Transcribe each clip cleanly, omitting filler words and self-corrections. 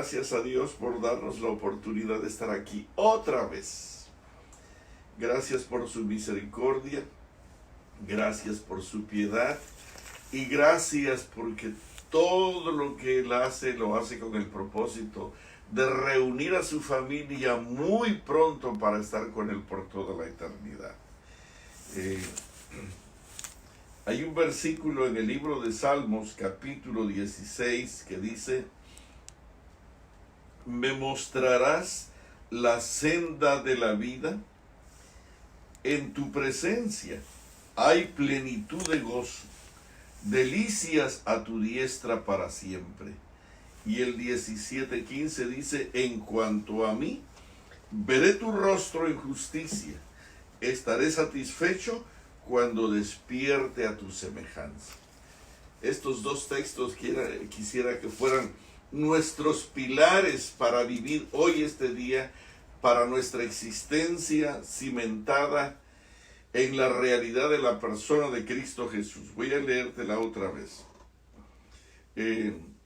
gracias a Dios por darnos la oportunidad de estar aquí otra vez. Gracias por su misericordia, gracias por su piedad y gracias porque todo lo que Él hace, lo hace con el propósito de reunir a su familia muy pronto para estar con Él por toda la eternidad. Hay un versículo en el libro de Salmos, capítulo 16, que dice: me mostrarás la senda de la vida, en tu presencia hay plenitud de gozo, delicias a tu diestra para siempre. Y el 17:15 dice: en cuanto a mí, veré tu rostro en justicia, estaré satisfecho cuando despierte a tu semejanza. Estos dos textos quisiera que fueran nuestros pilares para vivir hoy este día, para nuestra existencia cimentada en la realidad de la persona de Cristo Jesús. Voy a leértela otra vez.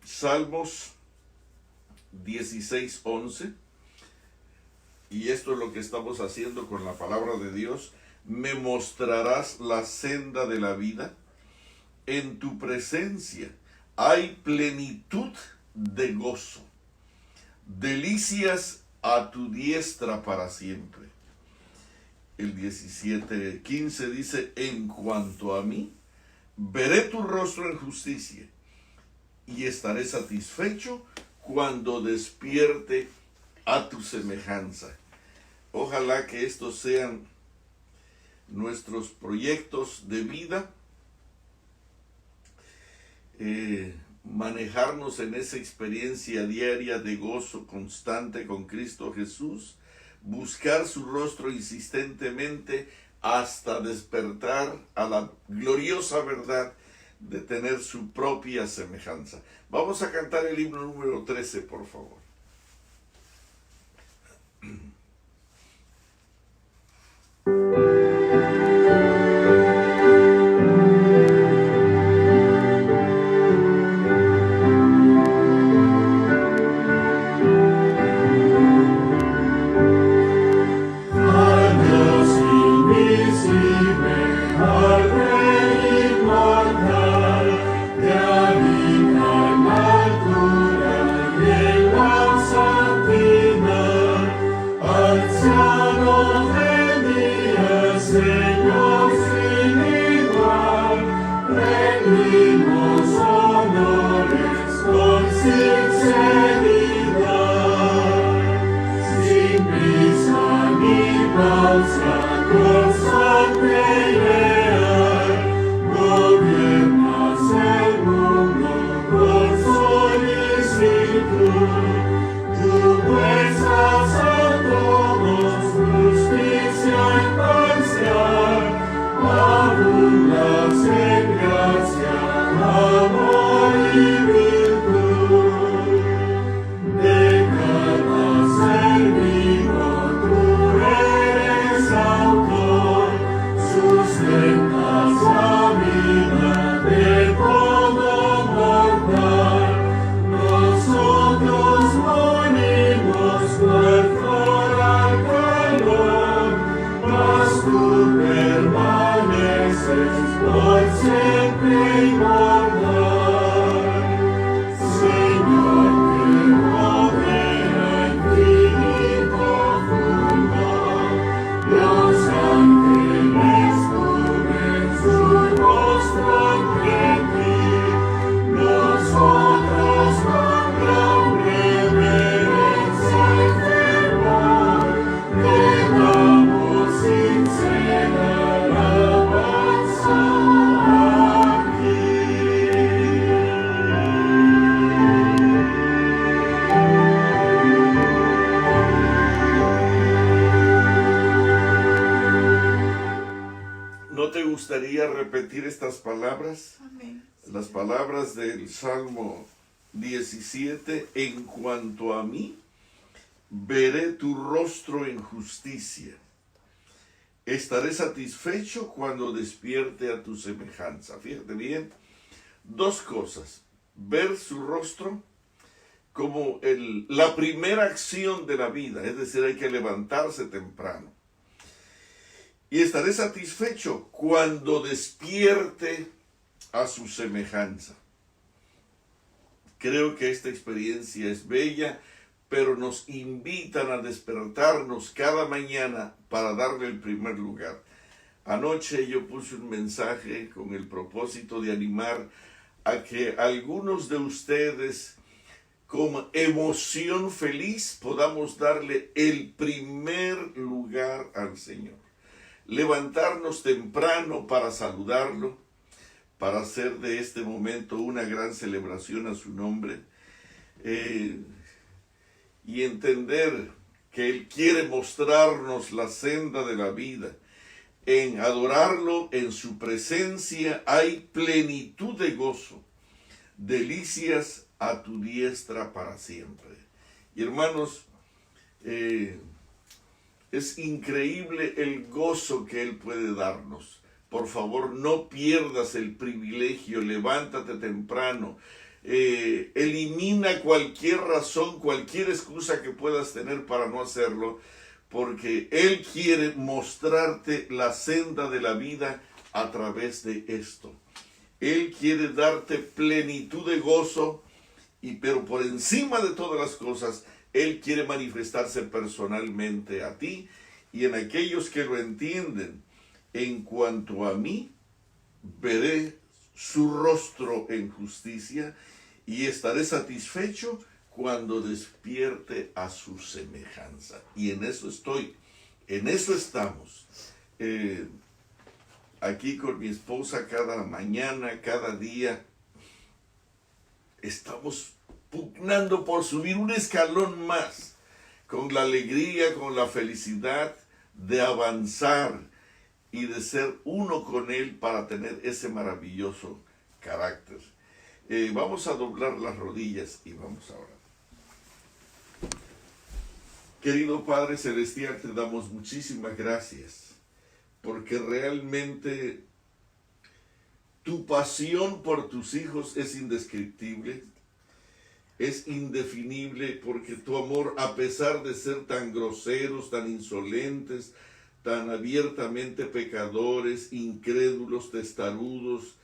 Salmos 16:11, y esto es lo que estamos haciendo con la palabra de Dios. Me mostrarás la senda de la vida, en tu presencia hay plenitud de gozo, delicias a tu diestra para siempre. El 17:15 dice: en cuanto a mí, veré tu rostro en justicia y estaré satisfecho cuando despierte a tu semejanza. Ojalá que estos sean nuestros proyectos de vida, manejarnos en esa experiencia diaria de gozo constante con Cristo Jesús, buscar su rostro insistentemente hasta despertar a la gloriosa verdad de tener su propia semejanza. Vamos a cantar el himno número 13, por favor. Repetir estas palabras. Amén. Las palabras del Salmo 17: en cuanto a mí, veré tu rostro en justicia, estaré satisfecho cuando despierte a tu semejanza. Fíjate bien, dos cosas: ver su rostro como la primera acción de la vida, es decir, hay que levantarse temprano. Y estaré satisfecho cuando despierte a su semejanza. Creo que esta experiencia es bella, pero nos invitan a despertarnos cada mañana para darle el primer lugar. Anoche yo puse un mensaje con el propósito de animar a que algunos de ustedes con emoción feliz podamos darle el primer lugar al Señor. Levantarnos temprano para saludarlo, para hacer de este momento una gran celebración a su nombre, y entender que Él quiere mostrarnos la senda de la vida. En adorarlo, en su presencia, hay plenitud de gozo, delicias a tu diestra para siempre. Y hermanos, es increíble el gozo que Él puede darnos. Por favor, no pierdas el privilegio, levántate temprano, elimina cualquier razón, cualquier excusa que puedas tener para no hacerlo, porque Él quiere mostrarte la senda de la vida a través de esto. Él quiere darte plenitud de gozo, pero por encima de todas las cosas, Él quiere manifestarse personalmente a ti y en aquellos que lo entienden. En cuanto a mí, veré su rostro en justicia y estaré satisfecho cuando despierte a su semejanza. Y en eso estoy, en eso estamos. Aquí con mi esposa cada mañana, cada día, estamos pugnando por subir un escalón más, con la alegría, con la felicidad de avanzar y de ser uno con Él para tener ese maravilloso carácter. Vamos a doblar las rodillas y vamos a orar. Querido Padre Celestial, te damos muchísimas gracias, porque realmente tu pasión por tus hijos es indescriptible, es indefinible, porque tu amor, a pesar de ser tan groseros, tan insolentes, tan abiertamente pecadores, incrédulos, testarudos,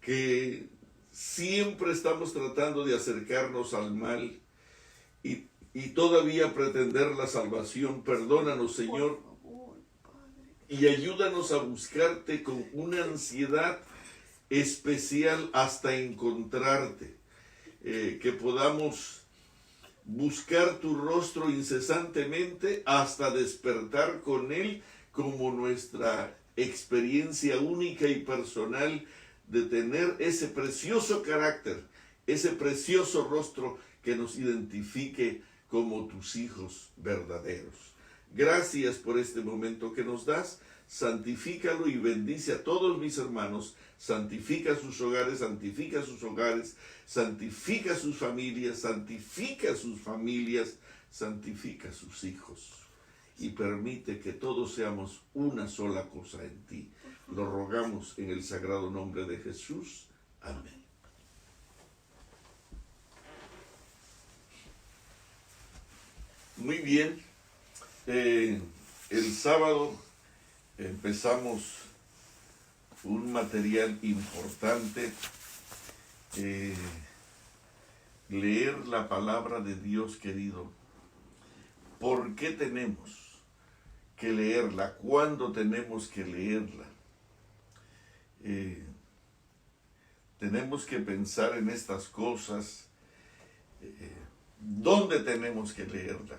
que siempre estamos tratando de acercarnos al mal y todavía pretender la salvación. Perdónanos, Señor, y ayúdanos a buscarte con una ansiedad especial hasta encontrarte, que podamos buscar tu rostro incesantemente hasta despertar con Él como nuestra experiencia única y personal de tener ese precioso carácter, ese precioso rostro que nos identifique como tus hijos verdaderos. Gracias por este momento que nos das. Santifícalo y bendice a todos mis hermanos. Santifica sus hogares, santifica sus hogares, santifica sus familias, santifica sus familias, santifica sus hijos. Y permite que todos seamos una sola cosa en ti. Lo rogamos en el sagrado nombre de Jesús. Amén. Muy bien. El sábado empezamos un material importante, leer la palabra de Dios, querido. ¿Por qué tenemos que leerla? ¿Cuándo tenemos que leerla? Tenemos que pensar en estas cosas. ¿Dónde tenemos que leerla?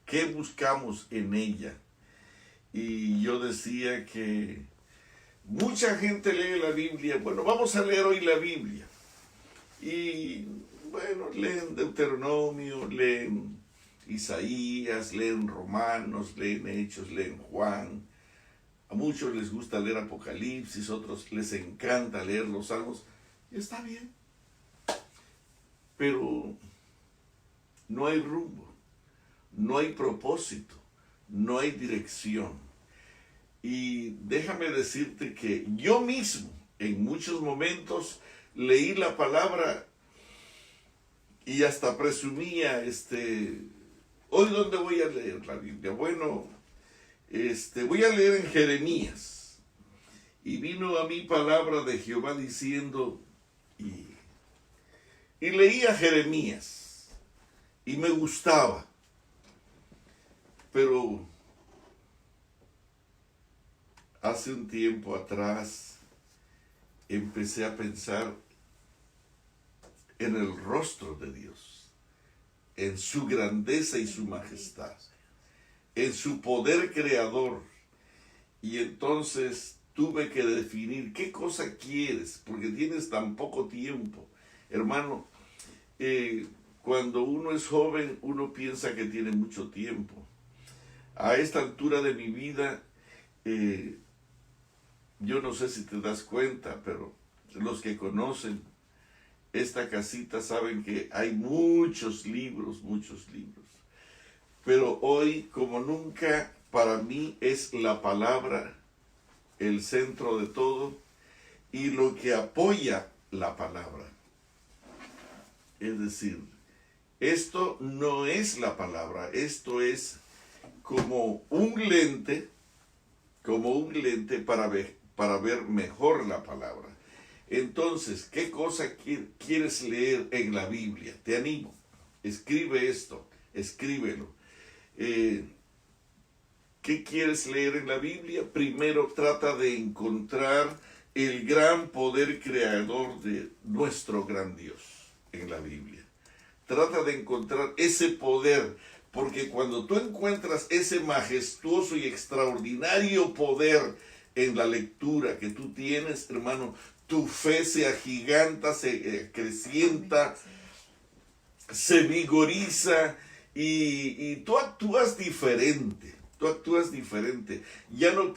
¿Qué buscamos en ella? Y yo decía que mucha gente lee la Biblia. Bueno, vamos a leer hoy la Biblia. Y bueno, leen Deuteronomio, leen Isaías, leen Romanos, leen Hechos, leen Juan. A muchos les gusta leer Apocalipsis, otros les encanta leer los Salmos. Y está bien. Pero no hay rumbo, no hay propósito, no hay dirección. Y déjame decirte que yo mismo, en muchos momentos, leí la palabra y hasta presumía, hoy ¿dónde voy a leer la Biblia? Bueno, voy a leer en Jeremías. Y vino a mí palabra de Jehová diciendo, y leía Jeremías, y me gustaba, pero hace un tiempo atrás empecé a pensar en el rostro de Dios, en su grandeza y su majestad, en su poder creador. Y entonces tuve que definir qué cosa quieres, porque tienes tan poco tiempo. Hermano, cuando uno es joven, uno piensa que tiene mucho tiempo. A esta altura de mi vida, yo no sé si te das cuenta, pero los que conocen esta casita saben que hay muchos libros. Pero hoy, como nunca, para mí es la palabra el centro de todo y lo que apoya la palabra. Es decir, esto no es la palabra, esto es como un lente para ver mejor la palabra. Entonces, ¿qué cosa quieres leer en la Biblia? Te animo, escribe esto, escríbelo. ¿Qué quieres leer en la Biblia? Primero trata de encontrar el gran poder creador de nuestro gran Dios en la Biblia. Trata de encontrar ese poder, porque cuando tú encuentras ese majestuoso y extraordinario poder en la lectura que tú tienes, hermano, tu fe se agiganta, se acrecienta, se vigoriza y tú actúas diferente. Ya no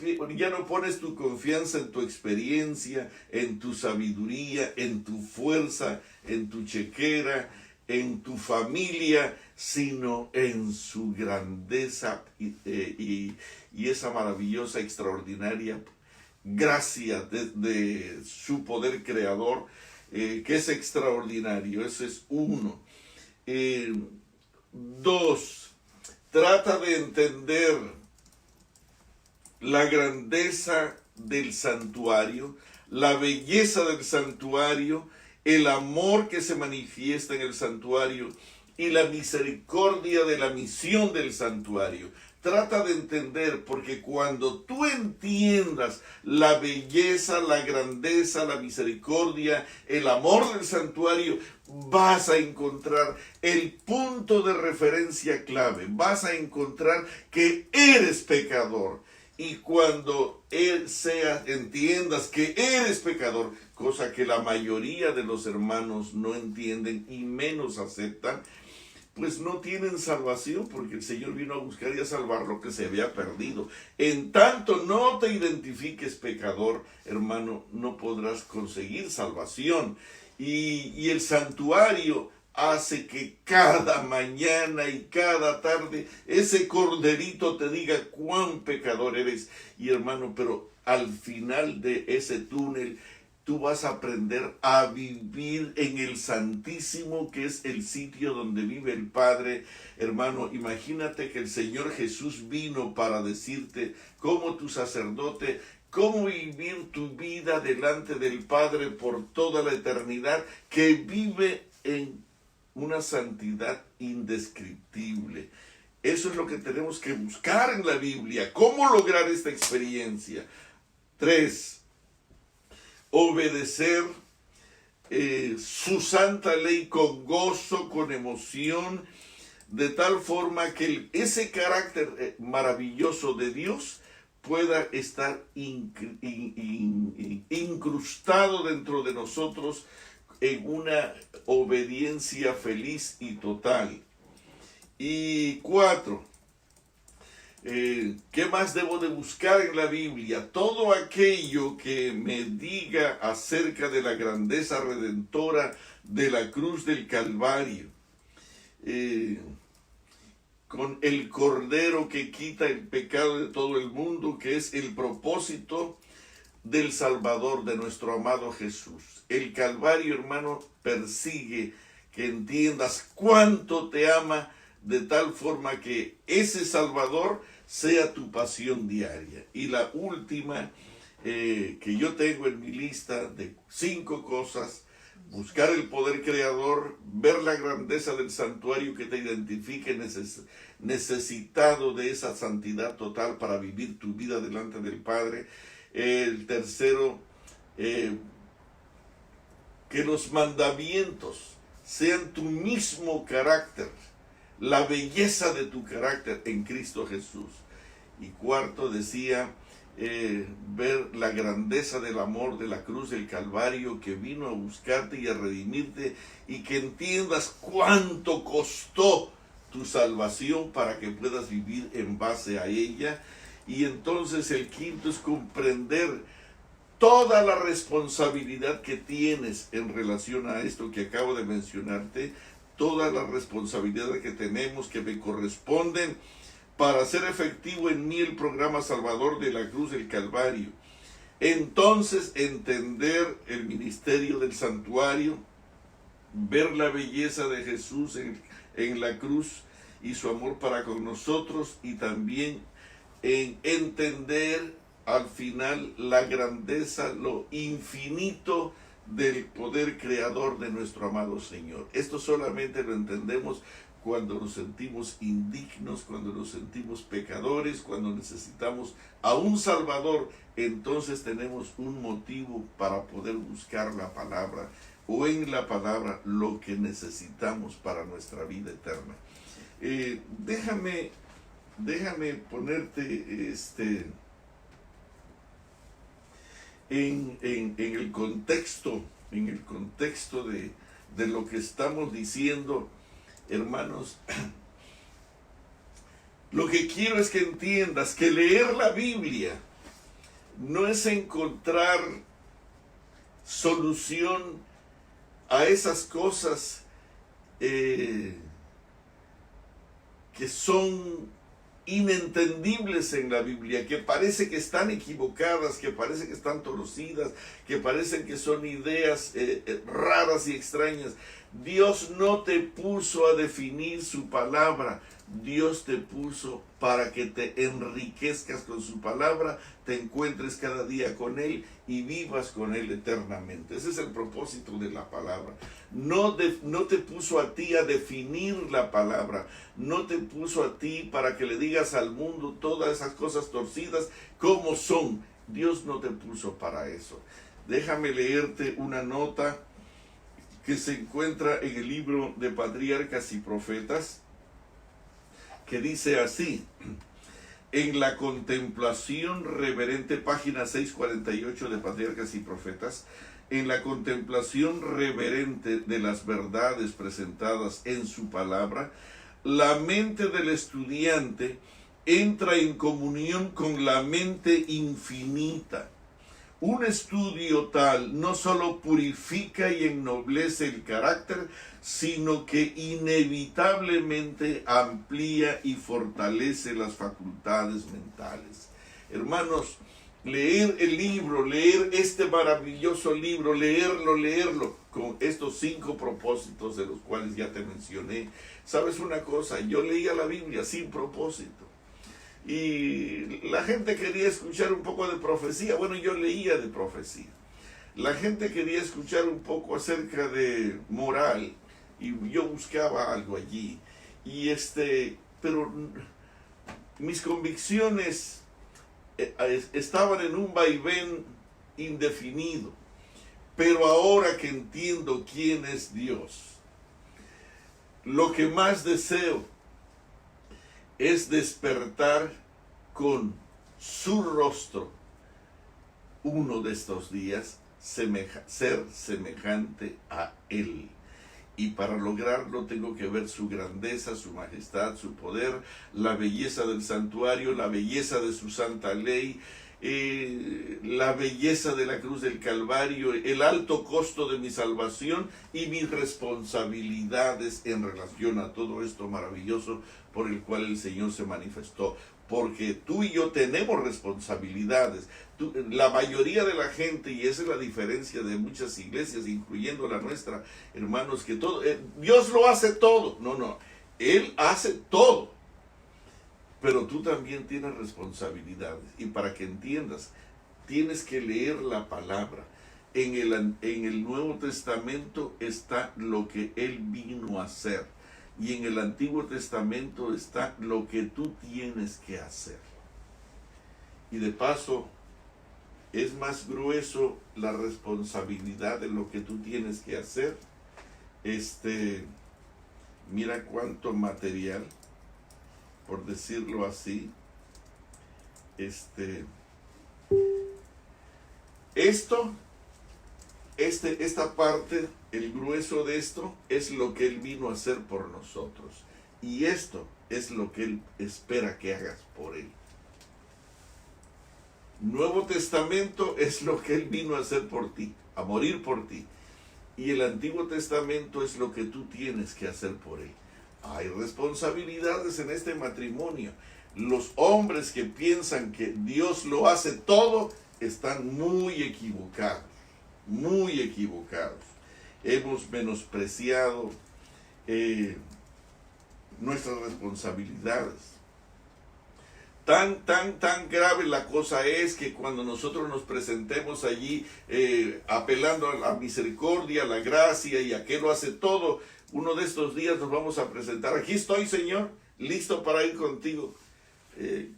pones tu confianza en tu experiencia, en tu sabiduría, en tu fuerza, en tu chequera, en tu familia, sino en su grandeza y esa maravillosa, extraordinaria gracia de su poder creador, que es extraordinario. Ese es uno. Dos, trata de entender la grandeza del santuario, la belleza del santuario, el amor que se manifiesta en el santuario y la misericordia de la misión del santuario. Trata de entender, porque cuando tú entiendas la belleza, la grandeza, la misericordia, el amor del santuario, vas a encontrar el punto de referencia clave. Vas a encontrar que eres pecador. Y cuando entiendas que eres pecador, cosa que la mayoría de los hermanos no entienden y menos aceptan, pues no tienen salvación, porque el Señor vino a buscar y a salvar lo que se había perdido. En tanto no te identifiques pecador, hermano, no podrás conseguir salvación. Y el santuario hace que cada mañana y cada tarde ese corderito te diga cuán pecador eres. Y hermano, pero al final de ese túnel, tú vas a aprender a vivir en el Santísimo, que es el sitio donde vive el Padre. Hermano, imagínate que el Señor Jesús vino para decirte, como tu sacerdote, cómo vivir tu vida delante del Padre por toda la eternidad, que vive en una santidad indescriptible. Eso es lo que tenemos que buscar en la Biblia. ¿Cómo lograr esta experiencia? 3. Obedecer su santa ley con gozo, con emoción, de tal forma que ese carácter maravilloso de Dios pueda estar incrustado dentro de nosotros en una obediencia feliz y total. Y 4. ¿Qué más debo de buscar en la Biblia? Todo aquello que me diga acerca de la grandeza redentora de la cruz del Calvario, con el Cordero que quita el pecado de todo el mundo, que es el propósito del Salvador, de nuestro amado Jesús. El Calvario, hermano, persigue que entiendas cuánto te ama, de tal forma que ese Salvador sea tu pasión diaria. Y la última que yo tengo en mi lista de 5 cosas: buscar el poder creador, ver la grandeza del santuario que te identifique necesitado de esa santidad total para vivir tu vida delante del Padre. El tercero, que los mandamientos sean tu mismo carácter, la belleza de tu carácter en Cristo Jesús. Y cuarto, decía, ver la grandeza del amor de la cruz del Calvario, que vino a buscarte y a redimirte, y que entiendas cuánto costó tu salvación para que puedas vivir en base a ella. Y entonces el quinto es comprender toda la responsabilidad que tienes en relación a esto que acabo de mencionarte, toda la responsabilidad que tenemos, que me corresponden para hacer efectivo en mí el programa salvador de la cruz del Calvario. Entonces, entender el ministerio del santuario, ver la belleza de Jesús en la cruz y su amor para con nosotros, y también en entender al final la grandeza, lo infinito del poder creador de nuestro amado Señor. Esto solamente lo entendemos cuando nos sentimos indignos, cuando nos sentimos pecadores, cuando necesitamos a un Salvador. Entonces tenemos un motivo para poder buscar la palabra, o en la palabra lo que necesitamos para nuestra vida eterna. Déjame ponerte en el contexto de lo que estamos diciendo, hermanos. Lo que quiero es que entiendas que leer la Biblia no es encontrar solución a esas cosas que son inentendibles en la Biblia, que parece que están equivocadas, que parece que están torcidas, que parecen que son ideas raras y extrañas. Dios no te puso a definir su palabra, Dios te puso para que te enriquezcas con su palabra, te encuentres cada día con Él y vivas con Él eternamente. Ese es el propósito de la palabra. No te puso a ti a definir la palabra, no te puso a ti para que le digas al mundo todas esas cosas torcidas como son. Dios no te puso para eso. Déjame leerte una nota que se encuentra en el libro de Patriarcas y Profetas, que dice así: en la contemplación reverente, página 648 de Patriarcas y Profetas, en la contemplación reverente de las verdades presentadas en su palabra, la mente del estudiante entra en comunión con la mente infinita. Un estudio tal no solo purifica y ennoblece el carácter, sino que inevitablemente amplía y fortalece las facultades mentales. Hermanos, leer el libro, leer este maravilloso libro, leerlo, con estos 5 propósitos de los cuales ya te mencioné. ¿Sabes una cosa? Yo leía la Biblia sin propósito. Y la gente quería escuchar un poco de profecía. Bueno, yo leía de profecía. La gente quería escuchar un poco acerca de moral, y yo buscaba algo allí. Pero mis convicciones estaban en un vaivén indefinido. Pero ahora que entiendo quién es Dios, lo que más deseo es despertar con su rostro uno de estos días, ser semejante a Él. Y para lograrlo tengo que ver su grandeza, su majestad, su poder, la belleza del santuario, la belleza de su santa ley, la belleza de la cruz del Calvario, el alto costo de mi salvación y mis responsabilidades en relación a todo esto maravilloso por el cual el Señor se manifestó. porque tú y yo tenemos responsabilidades. La mayoría de la gente, y esa es la diferencia de muchas iglesias, incluyendo la nuestra, hermanos, que todo, Dios lo hace todo. No, Él hace todo. Pero tú también tienes responsabilidades. Y para que entiendas, tienes que leer la palabra. En el Nuevo Testamento está lo que Él vino a hacer. Y en el Antiguo Testamento está lo que tú tienes que hacer. Y de paso, es más grueso la responsabilidad de lo que tú tienes que hacer. Mira cuánto material, por decirlo así. Esta parte, el grueso de esto, es lo que Él vino a hacer por nosotros. Y esto es lo que Él espera que hagas por Él. Nuevo Testamento es lo que Él vino a hacer por ti, a morir por ti. Y el Antiguo Testamento es lo que tú tienes que hacer por Él. Hay responsabilidades en este matrimonio. Los hombres que piensan que Dios lo hace todo están muy equivocados. Muy equivocados. Hemos menospreciado nuestras responsabilidades. Tan grave la cosa es que cuando nosotros nos presentemos allí apelando a la misericordia, a la gracia y a que lo hace todo, uno de estos días nos vamos a presentar. Aquí estoy, Señor, listo para ir contigo.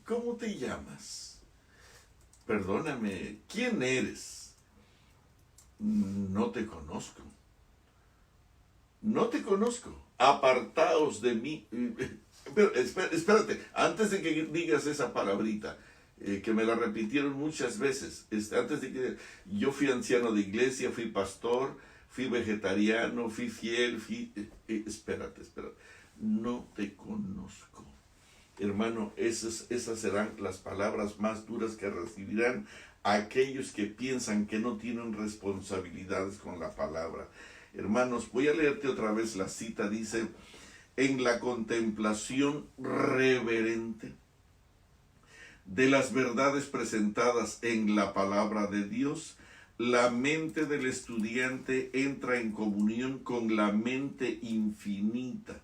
¿Cómo te llamas? Perdóname, ¿quién eres? No te conozco. No te conozco. Apartaos de mí. Pero espérate, antes de que digas esa palabrita, que me la repitieron muchas veces, antes de que yo fui anciano de iglesia, fui pastor, fui vegetariano, fui fiel, espérate, no te conozco. Hermano, esas serán las palabras más duras que recibirán aquellos que piensan que no tienen responsabilidades con la palabra. Hermanos, voy a leerte otra vez la cita, dice: en la contemplación reverente de las verdades presentadas en la palabra de Dios, la mente del estudiante entra en comunión con la mente infinita.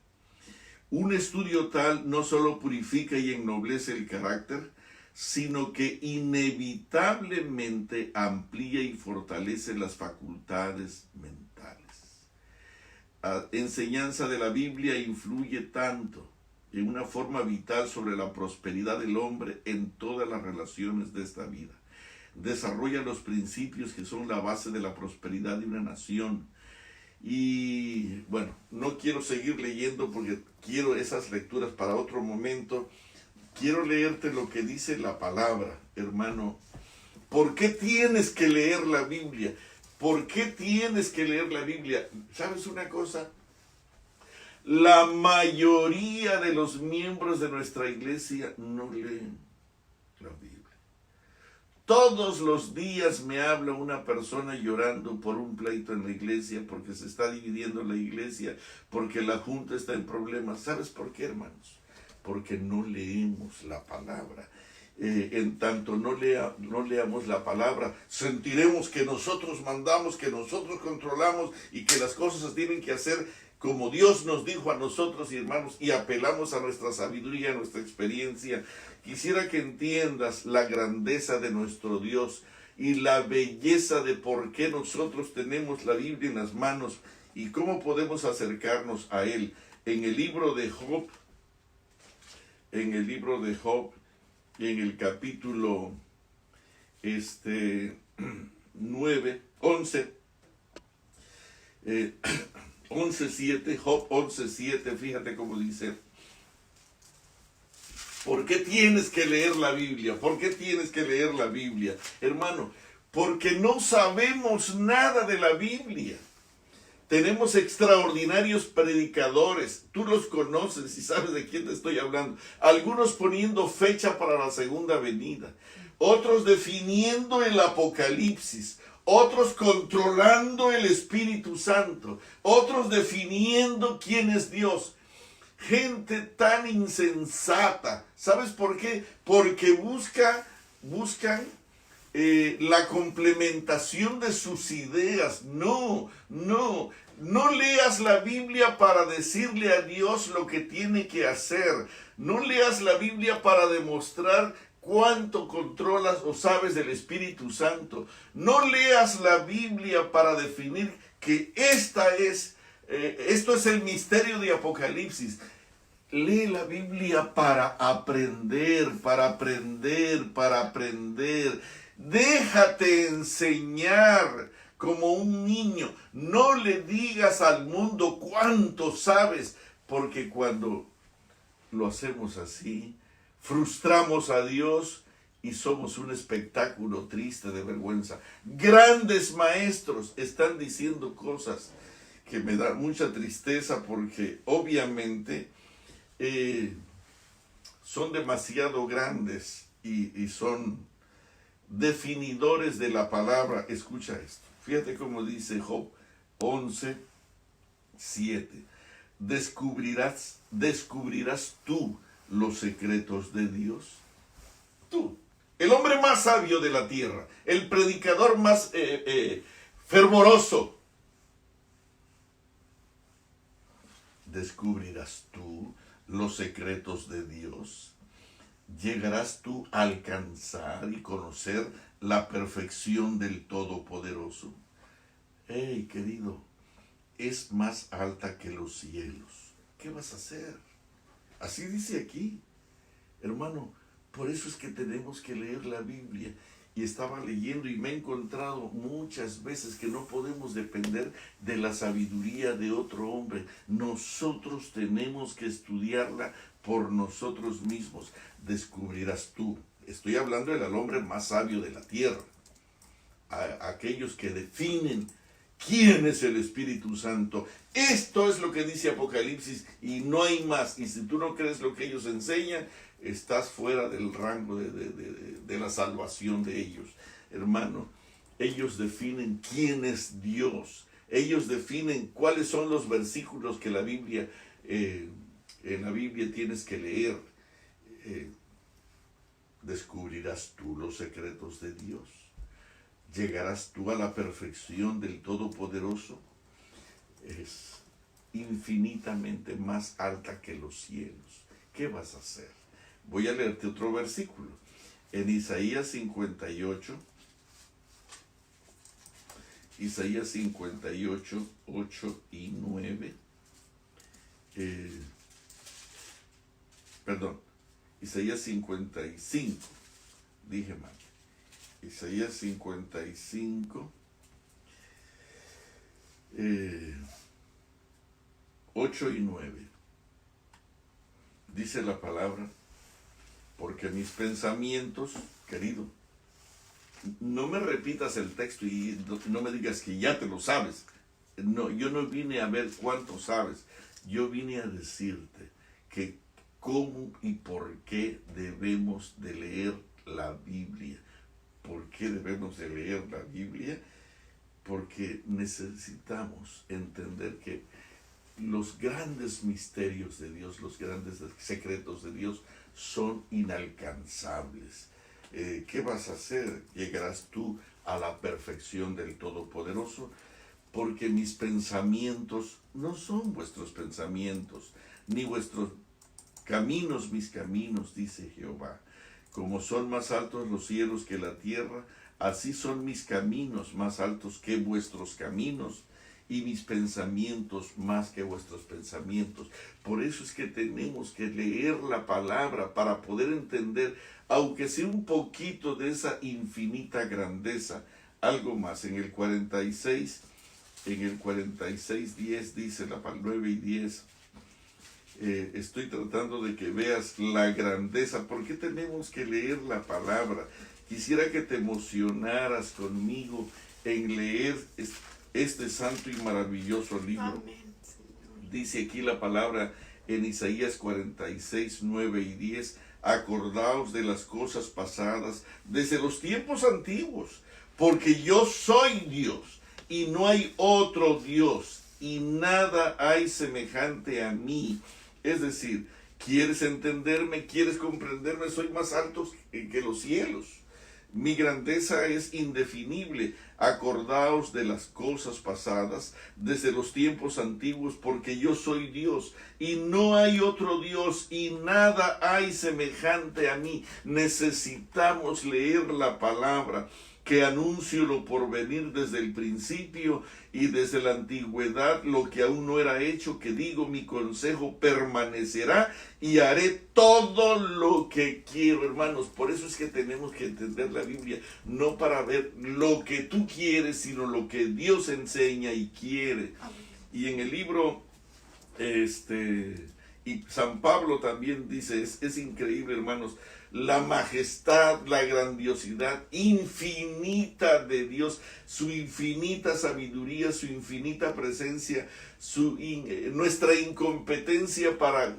Un estudio tal no solo purifica y ennoblece el carácter, sino que inevitablemente amplía y fortalece las facultades mentales. La enseñanza de la Biblia influye tanto en una forma vital sobre la prosperidad del hombre en todas las relaciones de esta vida. Desarrolla los principios que son la base de la prosperidad de una nación. Y bueno, no quiero seguir leyendo porque quiero esas lecturas para otro momento. Quiero leerte lo que dice la palabra, hermano. ¿Por qué tienes que leer la Biblia? ¿Por qué tienes que leer la Biblia? ¿Sabes una cosa? La mayoría de los miembros de nuestra iglesia no leen la Biblia. Todos los días me habla una persona llorando por un pleito en la iglesia, porque se está dividiendo la iglesia, porque la junta está en problemas. ¿Sabes por qué, hermanos? Porque no leemos la palabra. En tanto no leamos la palabra, sentiremos que nosotros mandamos, que nosotros controlamos y que las cosas se tienen que hacer como Dios nos dijo a nosotros, y hermanos, y apelamos a nuestra sabiduría, a nuestra experiencia. Quisiera que entiendas la grandeza de nuestro Dios y la belleza de por qué nosotros tenemos la Biblia en las manos y cómo podemos acercarnos a Él. En el libro de Job, en el capítulo 11:7, Job 11:7, fíjate cómo dice: ¿por qué tienes que leer la Biblia? ¿Por qué tienes que leer la Biblia? Hermano, porque no sabemos nada de la Biblia. Tenemos extraordinarios predicadores, tú los conoces y sabes de quién te estoy hablando. Algunos poniendo fecha para la segunda venida, otros definiendo el Apocalipsis, otros controlando el Espíritu Santo, otros definiendo quién es Dios. gente tan insensata. ¿Sabes por qué? Porque buscan la complementación de sus ideas. No leas la Biblia para decirle a Dios lo que tiene que hacer. No leas la Biblia para demostrar cuánto controlas o sabes del Espíritu Santo. No leas la Biblia para definir que esto es el misterio de Apocalipsis. Lee la Biblia para aprender. Déjate enseñar como un niño. No le digas al mundo cuánto sabes, porque cuando lo hacemos así, frustramos a Dios y somos un espectáculo triste de vergüenza. Grandes maestros están diciendo cosas que me dan mucha tristeza, porque obviamente son demasiado grandes y son definidores de la palabra. Escucha esto. Fíjate cómo dice Job 11:7. ¿Descubrirás tú los secretos de Dios? Tú, el hombre más sabio de la tierra, el predicador más fervoroso. ¿Descubrirás tú los secretos de Dios? ¿Llegarás tú a alcanzar y conocer la perfección del Todopoderoso? Hey, querido, es más alta que los cielos. ¿Qué vas a hacer? Así dice aquí, hermano. Por eso es que tenemos que leer la Biblia. Y estaba leyendo y me he encontrado muchas veces que no podemos depender de la sabiduría de otro hombre. Nosotros tenemos que estudiarla por nosotros mismos. Descubrirás tú. Estoy hablando del hombre más sabio de la tierra. Aquellos que definen quién es el Espíritu Santo. Esto es lo que dice Apocalipsis y no hay más. Y si tú no crees lo que ellos enseñan, estás fuera del rango de la salvación de ellos. Hermano, ellos definen quién es Dios. Ellos definen cuáles son los versículos que en la Biblia tienes que leer. ¿Descubrirás tú los secretos de Dios? ¿Llegarás tú a la perfección del Todopoderoso? Es infinitamente más alta que los cielos. ¿Qué vas a hacer? Voy a leerte otro versículo. En Isaías 58, 8 y 9. Isaías 55. Dije mal. Isaías 55, 8 y 9. Dice la palabra: porque mis pensamientos, querido, no me repitas el texto y no me digas que ya te lo sabes. No, yo no vine a ver cuánto sabes. Yo vine a decirte que cómo y por qué debemos de leer la Biblia. ¿Por qué debemos de leer la Biblia? Porque necesitamos entender que los grandes misterios de Dios, los grandes secretos de Dios son inalcanzables. ¿Qué vas a hacer? ¿Llegarás tú a la perfección del Todopoderoso? Porque mis pensamientos no son vuestros pensamientos, ni vuestros caminos mis caminos, dice Jehová. Como son más altos los cielos que la tierra, así son mis caminos más altos que vuestros caminos, y mis pensamientos más que vuestros pensamientos. Por eso es que tenemos que leer la palabra para poder entender, aunque sea un poquito de esa infinita grandeza. Algo más, en el 46, 10 dice la palabra, 9 y 10. Estoy tratando de que veas la grandeza. ¿Por qué tenemos que leer la palabra? Quisiera que te emocionaras conmigo en leer este santo y maravilloso libro. Amén. Dice aquí la palabra en Isaías 46, 9 y 10. Acordaos de las cosas pasadas desde los tiempos antiguos, porque yo soy Dios y no hay otro Dios, y nada hay semejante a mí. Es decir, ¿quieres entenderme? ¿Quieres comprenderme? Soy más alto que los cielos. Mi grandeza es indefinible. Acordaos de las cosas pasadas desde los tiempos antiguos, porque yo soy Dios y no hay otro Dios y nada hay semejante a mí. Necesitamos leer la palabra, que anuncio lo por venir desde el principio y desde la antigüedad, lo que aún no era hecho, que digo, mi consejo permanecerá y haré todo lo que quiero, hermanos. Por eso es que tenemos que entender la Biblia, no para ver lo que tú quieres, sino lo que Dios enseña y quiere. Y en el libro, y San Pablo también dice, es increíble, hermanos, la majestad, la grandiosidad infinita de Dios, su infinita sabiduría, su infinita presencia, nuestra incompetencia para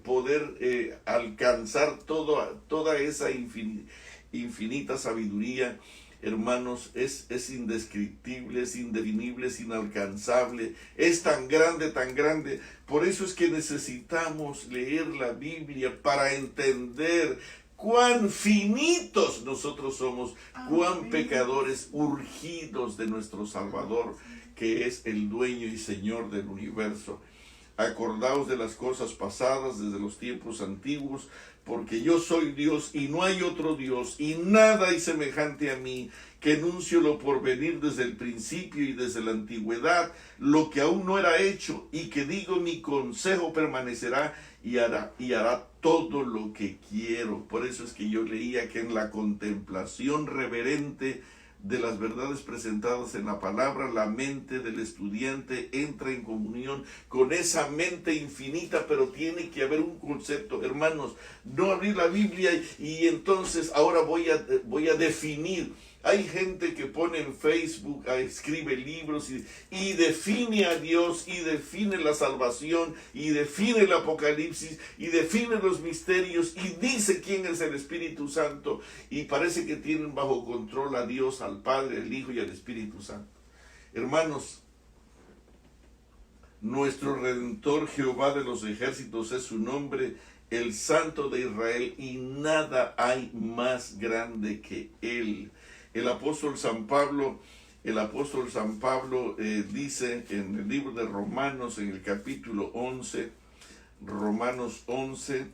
poder alcanzar toda esa infinita sabiduría. Hermanos, es indescriptible, es indefinible, es inalcanzable, es tan grande, tan grande. Por eso es que necesitamos leer la Biblia para entender cuán finitos nosotros somos, cuán pecadores urgidos de nuestro Salvador, que es el dueño y Señor del universo. Acordaos de las cosas pasadas desde los tiempos antiguos, porque yo soy Dios y no hay otro Dios, y nada hay semejante a mí, que anuncio lo por venir desde el principio y desde la antigüedad, lo que aún no era hecho, y que digo, mi consejo permanecerá y hará todo lo que quiero. Por eso es que yo leía que en la contemplación reverente de las verdades presentadas en la palabra, la mente del estudiante entra en comunión con esa mente infinita, pero tiene que haber un concepto, hermanos. No abrir la Biblia y entonces ahora voy a definir. Hay gente que pone en Facebook, escribe libros y define a Dios, y define la salvación, y define el Apocalipsis, y define los misterios, y dice quién es el Espíritu Santo, y parece que tienen bajo control a Dios, al Padre, al Hijo y al Espíritu Santo. Hermanos, nuestro Redentor, Jehová de los ejércitos, es su nombre, el Santo de Israel, y nada hay más grande que Él. El apóstol San Pablo dice en el libro de Romanos, en el capítulo 11, Romanos 11,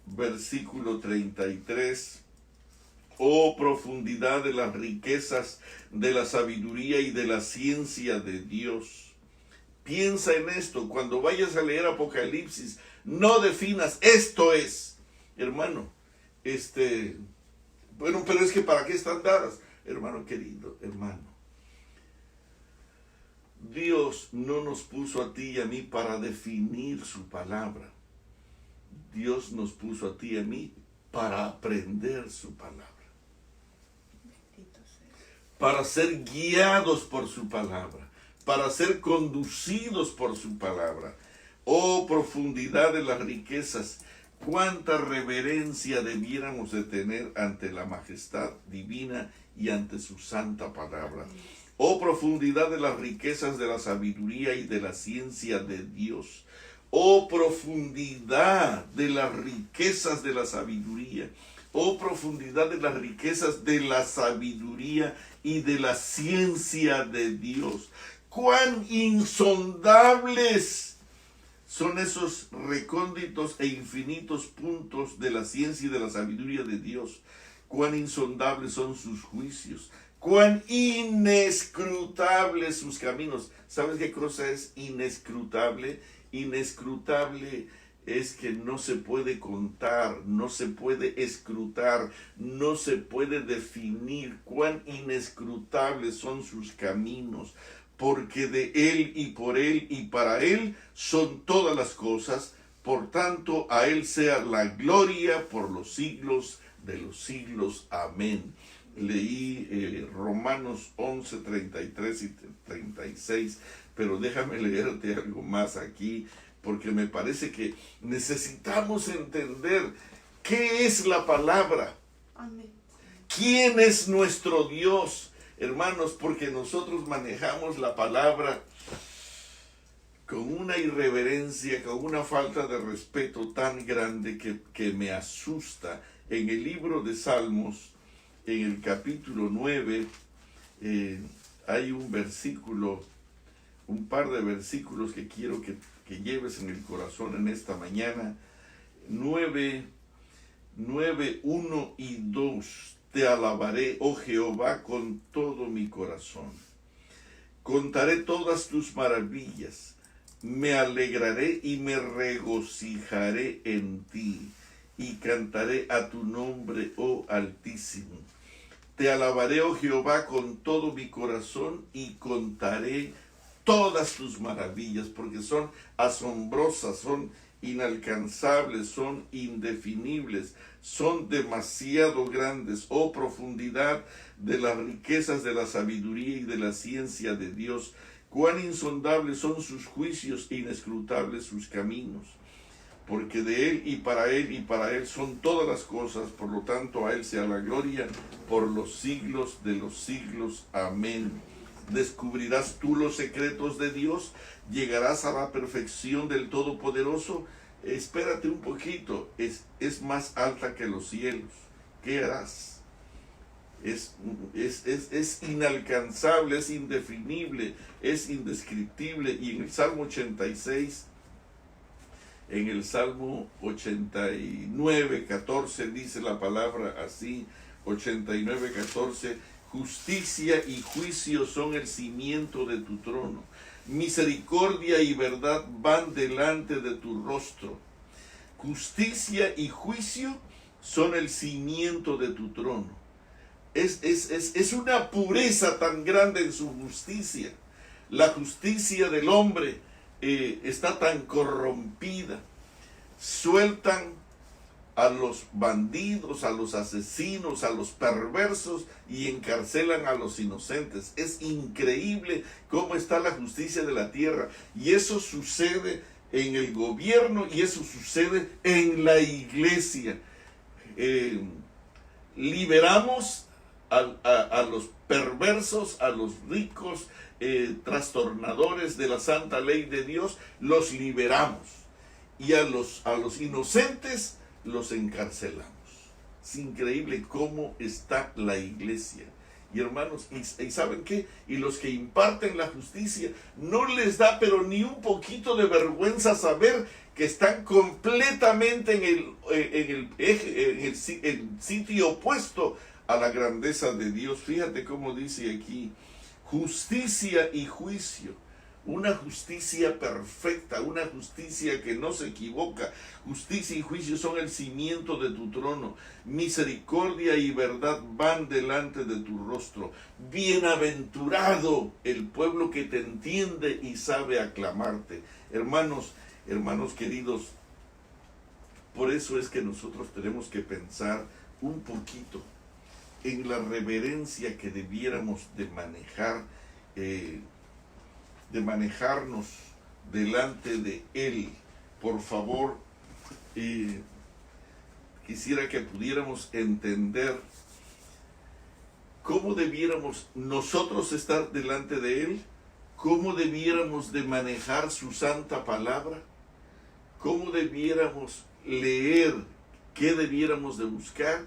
versículo 33, oh profundidad de las riquezas de la sabiduría y de la ciencia de Dios. Piensa en esto, cuando vayas a leer Apocalipsis, no definas esto es, hermano, bueno, pero es que ¿para qué están dadas? Hermano querido, hermano, Dios no nos puso a ti y a mí para definir su palabra. Dios nos puso a ti y a mí para aprender su palabra, para ser guiados por su palabra, para ser conducidos por su palabra. Oh profundidad de las riquezas, cuánta reverencia debiéramos de tener ante la majestad divina y ante su santa palabra. Oh profundidad de las riquezas de la sabiduría y de la ciencia de Dios. Oh profundidad de las riquezas de la sabiduría. Oh profundidad de las riquezas de la sabiduría y de la ciencia de Dios. Cuán insondables son esos recónditos e infinitos puntos de la ciencia y de la sabiduría de Dios. Cuán insondables son sus juicios, cuán inescrutables sus caminos. ¿Sabes qué cosa es inescrutable? Inescrutable es que no se puede contar, no se puede escrutar, no se puede definir. Cuán inescrutables son sus caminos, porque de Él y por Él y para Él son todas las cosas. Por tanto, a Él sea la gloria por los siglos de los siglos. Amén. Leí Romanos 11, 33 y 36, pero déjame leerte algo más aquí, porque me parece que necesitamos entender qué es la palabra. Amén. ¿Quién es nuestro Dios? Hermanos, porque nosotros manejamos la palabra con una irreverencia, con una falta de respeto tan grande que me asusta. En el libro de Salmos, en el capítulo 9, hay un versículo, un par de versículos que quiero que lleves en el corazón en esta mañana. 9, 1 y 2. Te alabaré, oh Jehová, con todo mi corazón. Contaré todas tus maravillas. Me alegraré y me regocijaré en ti, y cantaré a tu nombre, oh Altísimo. Te alabaré, oh Jehová, con todo mi corazón, y contaré todas tus maravillas, porque son asombrosas, son inalcanzables, son indefinibles, son demasiado grandes, oh profundidad de las riquezas de la sabiduría y de la ciencia de Dios. Cuán insondables son sus juicios e inescrutables sus caminos. Porque de Él y para Él son todas las cosas, por lo tanto a Él sea la gloria por los siglos de los siglos. Amén. ¿Descubrirás tú los secretos de Dios? ¿Llegarás a la perfección del Todopoderoso? Espérate un poquito, es más alta que los cielos. ¿Qué harás? Es inalcanzable, es indefinible, es indescriptible. Y en el Salmo 86, en el Salmo 89, 14, dice la palabra así, 89, 14, justicia y juicio son el cimiento de tu trono. Misericordia y verdad van delante de tu rostro. Justicia y juicio son el cimiento de tu trono. Es una pureza tan grande en su justicia. La justicia del hombre está tan corrompida. Sueltan a los bandidos, a los asesinos, a los perversos y encarcelan a los inocentes. Es increíble cómo está la justicia de la tierra. Y eso sucede en el gobierno y eso sucede en la iglesia. Liberamos a los perversos, a los ricos, trastornadores de la santa ley de Dios, los liberamos. Y a los inocentes los encarcelamos. Es increíble cómo está la iglesia. Y hermanos, ¿y saben qué? Y los que imparten la justicia, no les da pero ni un poquito de vergüenza saber que están completamente en el sitio opuesto a la grandeza de Dios. Fíjate cómo dice aquí, justicia y juicio. Una justicia perfecta, una justicia que no se equivoca. Justicia y juicio son el cimiento de tu trono. Misericordia y verdad van delante de tu rostro. Bienaventurado el pueblo que te entiende y sabe aclamarte. Hermanos queridos, por eso es que nosotros tenemos que pensar un poquito en la reverencia que debiéramos de manejarnos delante de Él. Por favor, quisiera que pudiéramos entender cómo debiéramos nosotros estar delante de Él, cómo debiéramos de manejar su santa palabra, cómo debiéramos leer, qué debiéramos de buscar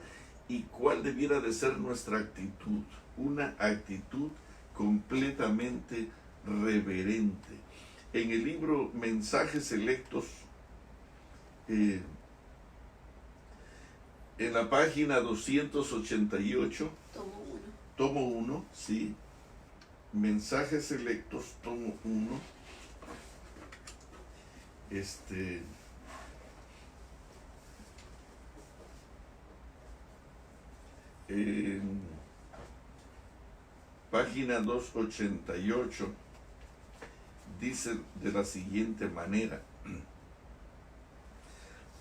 y cuál debiera de ser nuestra actitud. Una actitud completamente reverente. En el libro Mensajes Selectos, en la página 288, tomo 1, sí, Mensajes Selectos, tomo 1, página 288, dice de la siguiente manera: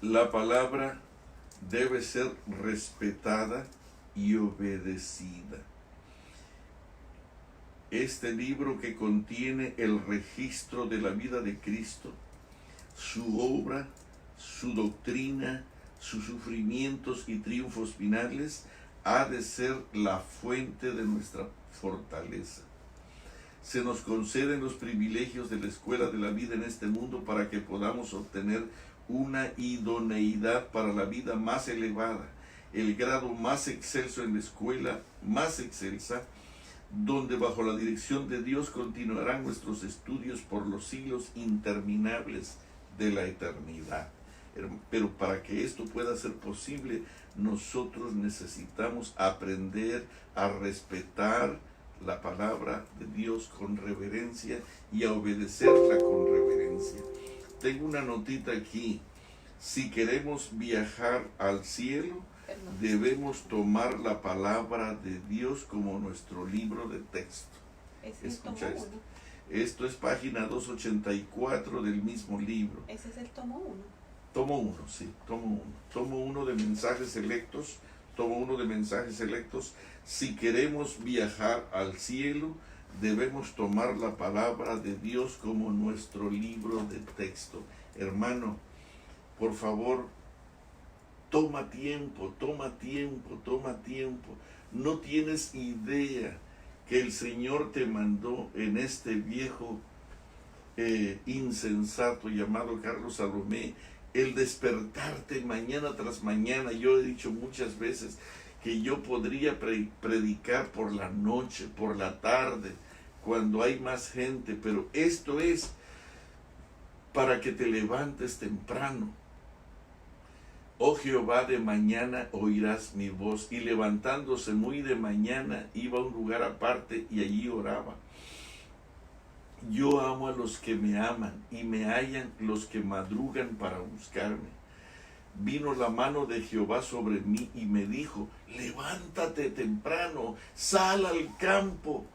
la palabra debe ser respetada y obedecida. Este libro, que contiene el registro de la vida de Cristo, su obra, su doctrina, sus sufrimientos y triunfos finales, ha de ser la fuente de nuestra fortaleza. se nos conceden los privilegios de la escuela de la vida en este mundo para que podamos obtener una idoneidad para la vida más elevada, el grado más excelso en la escuela más excelsa, donde bajo la dirección de Dios continuarán nuestros estudios por los siglos interminables de la eternidad. Pero para que esto pueda ser posible, nosotros necesitamos aprender a respetar la palabra de Dios con reverencia y a obedecerla con reverencia. Tengo una notita aquí. Si queremos viajar al cielo, debemos tomar la palabra de Dios como nuestro libro de texto. Escucha esto. Esto es página 284 del mismo libro. Ese es el tomo 1. Tomo 1, sí, tomo 1. Tomo 1 de mensajes selectos. Tomo 1 de mensajes selectos. Si queremos viajar al cielo, debemos tomar la palabra de Dios como nuestro libro de texto. Hermano, por favor, toma tiempo, toma tiempo, toma tiempo. No tienes idea que el Señor te mandó en este viejo insensato llamado Carlos Salomé, el despertarte mañana tras mañana. Yo he dicho muchas veces que yo podría predicar por la noche, por la tarde, cuando hay más gente, pero esto es para que te levantes temprano. Oh Jehová, de mañana oirás mi voz. Y levantándose muy de mañana, iba a un lugar aparte y allí oraba. Yo amo a los que me aman y me hallan los que madrugan para buscarme. Vino la mano de Jehová sobre mí y me dijo: levántate temprano, sal al campo.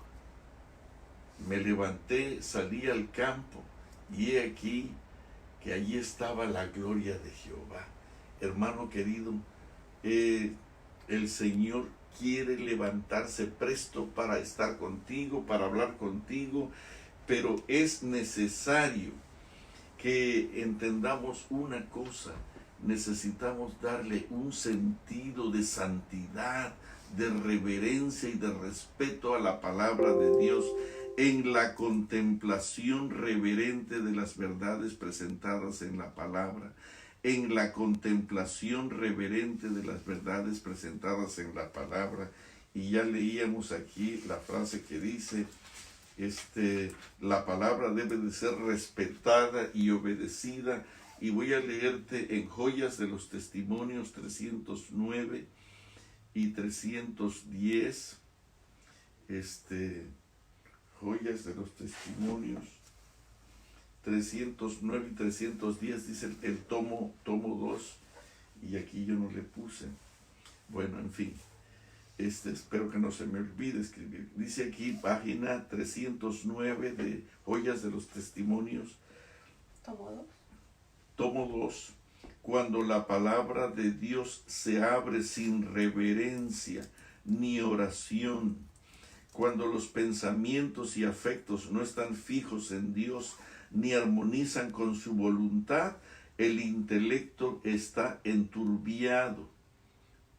Me levanté, salí al campo, y he aquí que allí estaba la gloria de Jehová. Hermano querido, el Señor quiere levantarse presto para estar contigo, para hablar contigo, pero es necesario que entendamos una cosa: necesitamos darle un sentido de santidad, de reverencia y de respeto a la palabra de Dios, en la contemplación reverente de las verdades presentadas en la palabra, en la contemplación reverente de las verdades presentadas en la palabra. Y ya leíamos aquí la frase que dice, la palabra debe de ser respetada y obedecida. Y voy a leerte en Joyas de los Testimonios 309 y 310, Joyas de los Testimonios 309 y 310, dice el tomo 2, y aquí yo no le puse. Bueno, en fin, espero que no se me olvide escribir. Dice aquí, página 309 de Joyas de los Testimonios, tomo 2. Cuando la palabra de Dios se abre sin reverencia ni oración, cuando los pensamientos y afectos no están fijos en Dios ni armonizan con su voluntad, el intelecto está enturbiado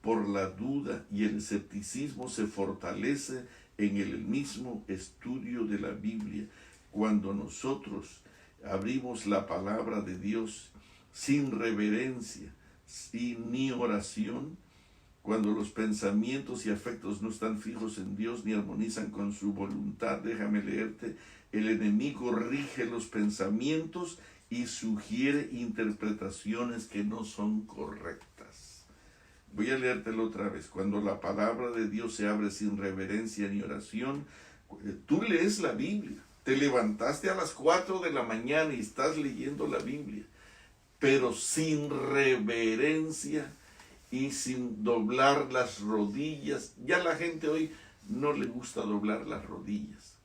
por la duda y el escepticismo se fortalece en el mismo estudio de la Biblia. Cuando nosotros abrimos la palabra de Dios sin reverencia ni oración, cuando los pensamientos y afectos no están fijos en Dios ni armonizan con su voluntad, déjame leerte, el enemigo rige los pensamientos y sugiere interpretaciones que no son correctas. Voy a leértelo otra vez. Cuando la palabra de Dios se abre sin reverencia ni oración, tú lees la Biblia, te levantaste a las 4 de la mañana y estás leyendo la Biblia, pero sin reverencia y sin doblar las rodillas. Ya la gente hoy no le gusta doblar las rodillas,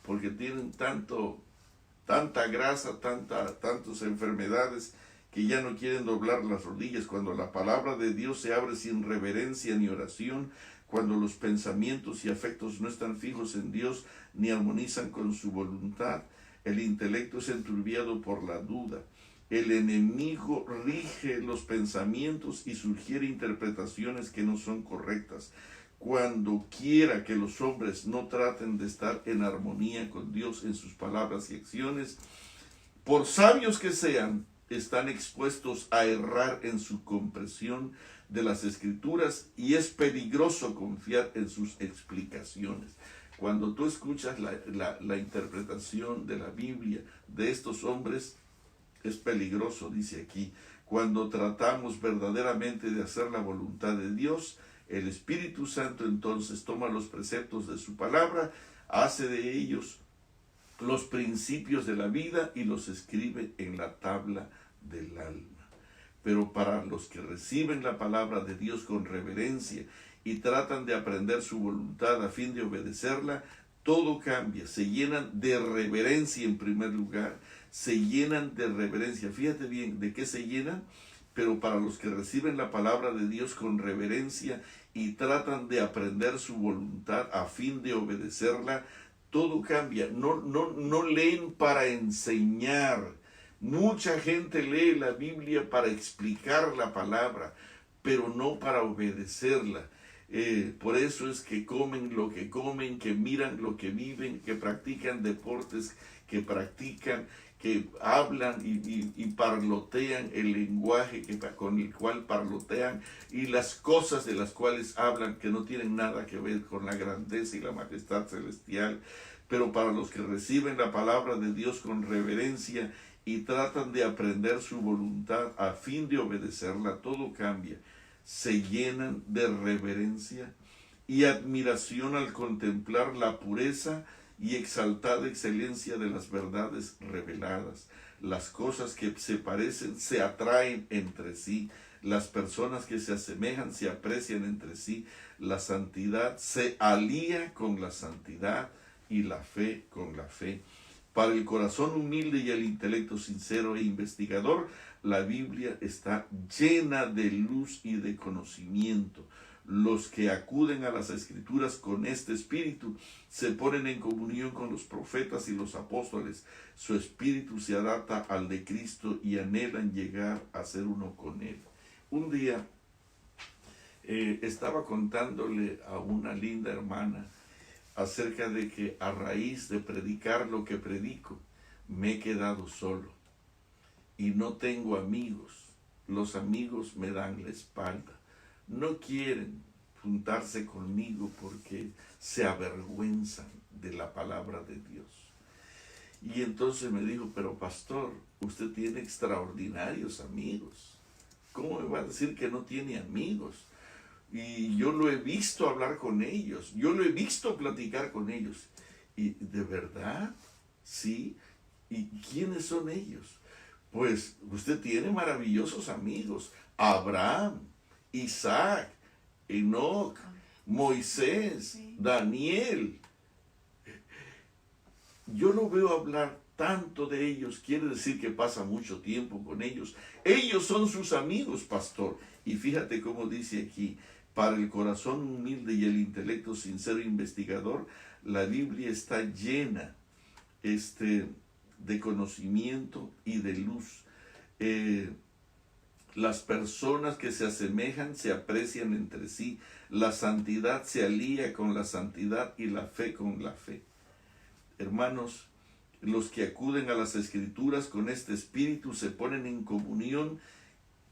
porque tienen tanta grasa, tantas enfermedades, que ya no quieren doblar las rodillas. Cuando la palabra de Dios se abre sin reverencia ni oración, cuando los pensamientos y afectos no están fijos en Dios ni armonizan con su voluntad, el intelecto es enturbiado por la duda. El enemigo rige los pensamientos y sugiere interpretaciones que no son correctas. cuando quiera que los hombres no traten de estar en armonía con Dios en sus palabras y acciones, por sabios que sean, están expuestos a errar en su comprensión de las Escrituras y es peligroso confiar en sus explicaciones. Cuando tú escuchas la interpretación de la Biblia de estos hombres, es peligroso, dice aquí. Cuando tratamos verdaderamente de hacer la voluntad de Dios, el Espíritu Santo entonces toma los preceptos de su palabra, hace de ellos los principios de la vida y los escribe en la tabla del alma. Pero para los que reciben la palabra de Dios con reverencia y tratan de aprender su voluntad a fin de obedecerla, todo cambia, se llenan de reverencia en primer lugar, se llenan de reverencia. Fíjate bien, ¿de qué se llenan? Pero para los que reciben la palabra de Dios con reverencia y tratan de aprender su voluntad a fin de obedecerla, todo cambia. No leen para enseñar. Mucha gente lee la Biblia para explicar la palabra, pero no para obedecerla. Por eso es que comen lo que comen, que miran lo que viven, que practican deportes, que hablan y parlotean el lenguaje con el cual parlotean y las cosas de las cuales hablan que no tienen nada que ver con la grandeza y la majestad celestial. Pero para los que reciben la palabra de Dios con reverencia y tratan de aprender su voluntad a fin de obedecerla, todo cambia. Se llenan de reverencia y admiración al contemplar la pureza y exaltada excelencia de las verdades reveladas. Las cosas que se parecen se atraen entre sí. Las personas que se asemejan se aprecian entre sí. La santidad se alía con la santidad y la fe con la fe. Para el corazón humilde y el intelecto sincero e investigador, la Biblia está llena de luz y de conocimiento. Los que acuden a las Escrituras con este espíritu se ponen en comunión con los profetas y los apóstoles. Su espíritu se adapta al de Cristo y anhelan llegar a ser uno con Él. Un día estaba contándole a una linda hermana acerca de que a raíz de predicar lo que predico, me he quedado solo y no tengo amigos. Los amigos me dan la espalda. No quieren juntarse conmigo porque se avergüenzan de la palabra de Dios. Y entonces me dijo, pero pastor, usted tiene extraordinarios amigos. ¿Cómo me va a decir que no tiene amigos? Y yo lo he visto hablar con ellos, yo lo he visto platicar con ellos. Y de verdad, sí. ¿Y quiénes son ellos? Pues usted tiene maravillosos amigos. Abraham, Isaac, Enoc, Moisés, Daniel. Yo lo veo hablar tanto de ellos, quiere decir que pasa mucho tiempo con ellos. Ellos son sus amigos, pastor. Y fíjate cómo dice aquí, para el corazón humilde y el intelecto sincero e investigador, la Biblia está llena de conocimiento y de luz. Las personas que se asemejan se aprecian entre sí. La santidad se alía con la santidad y la fe con la fe. Hermanos, los que acuden a las Escrituras con este espíritu se ponen en comunión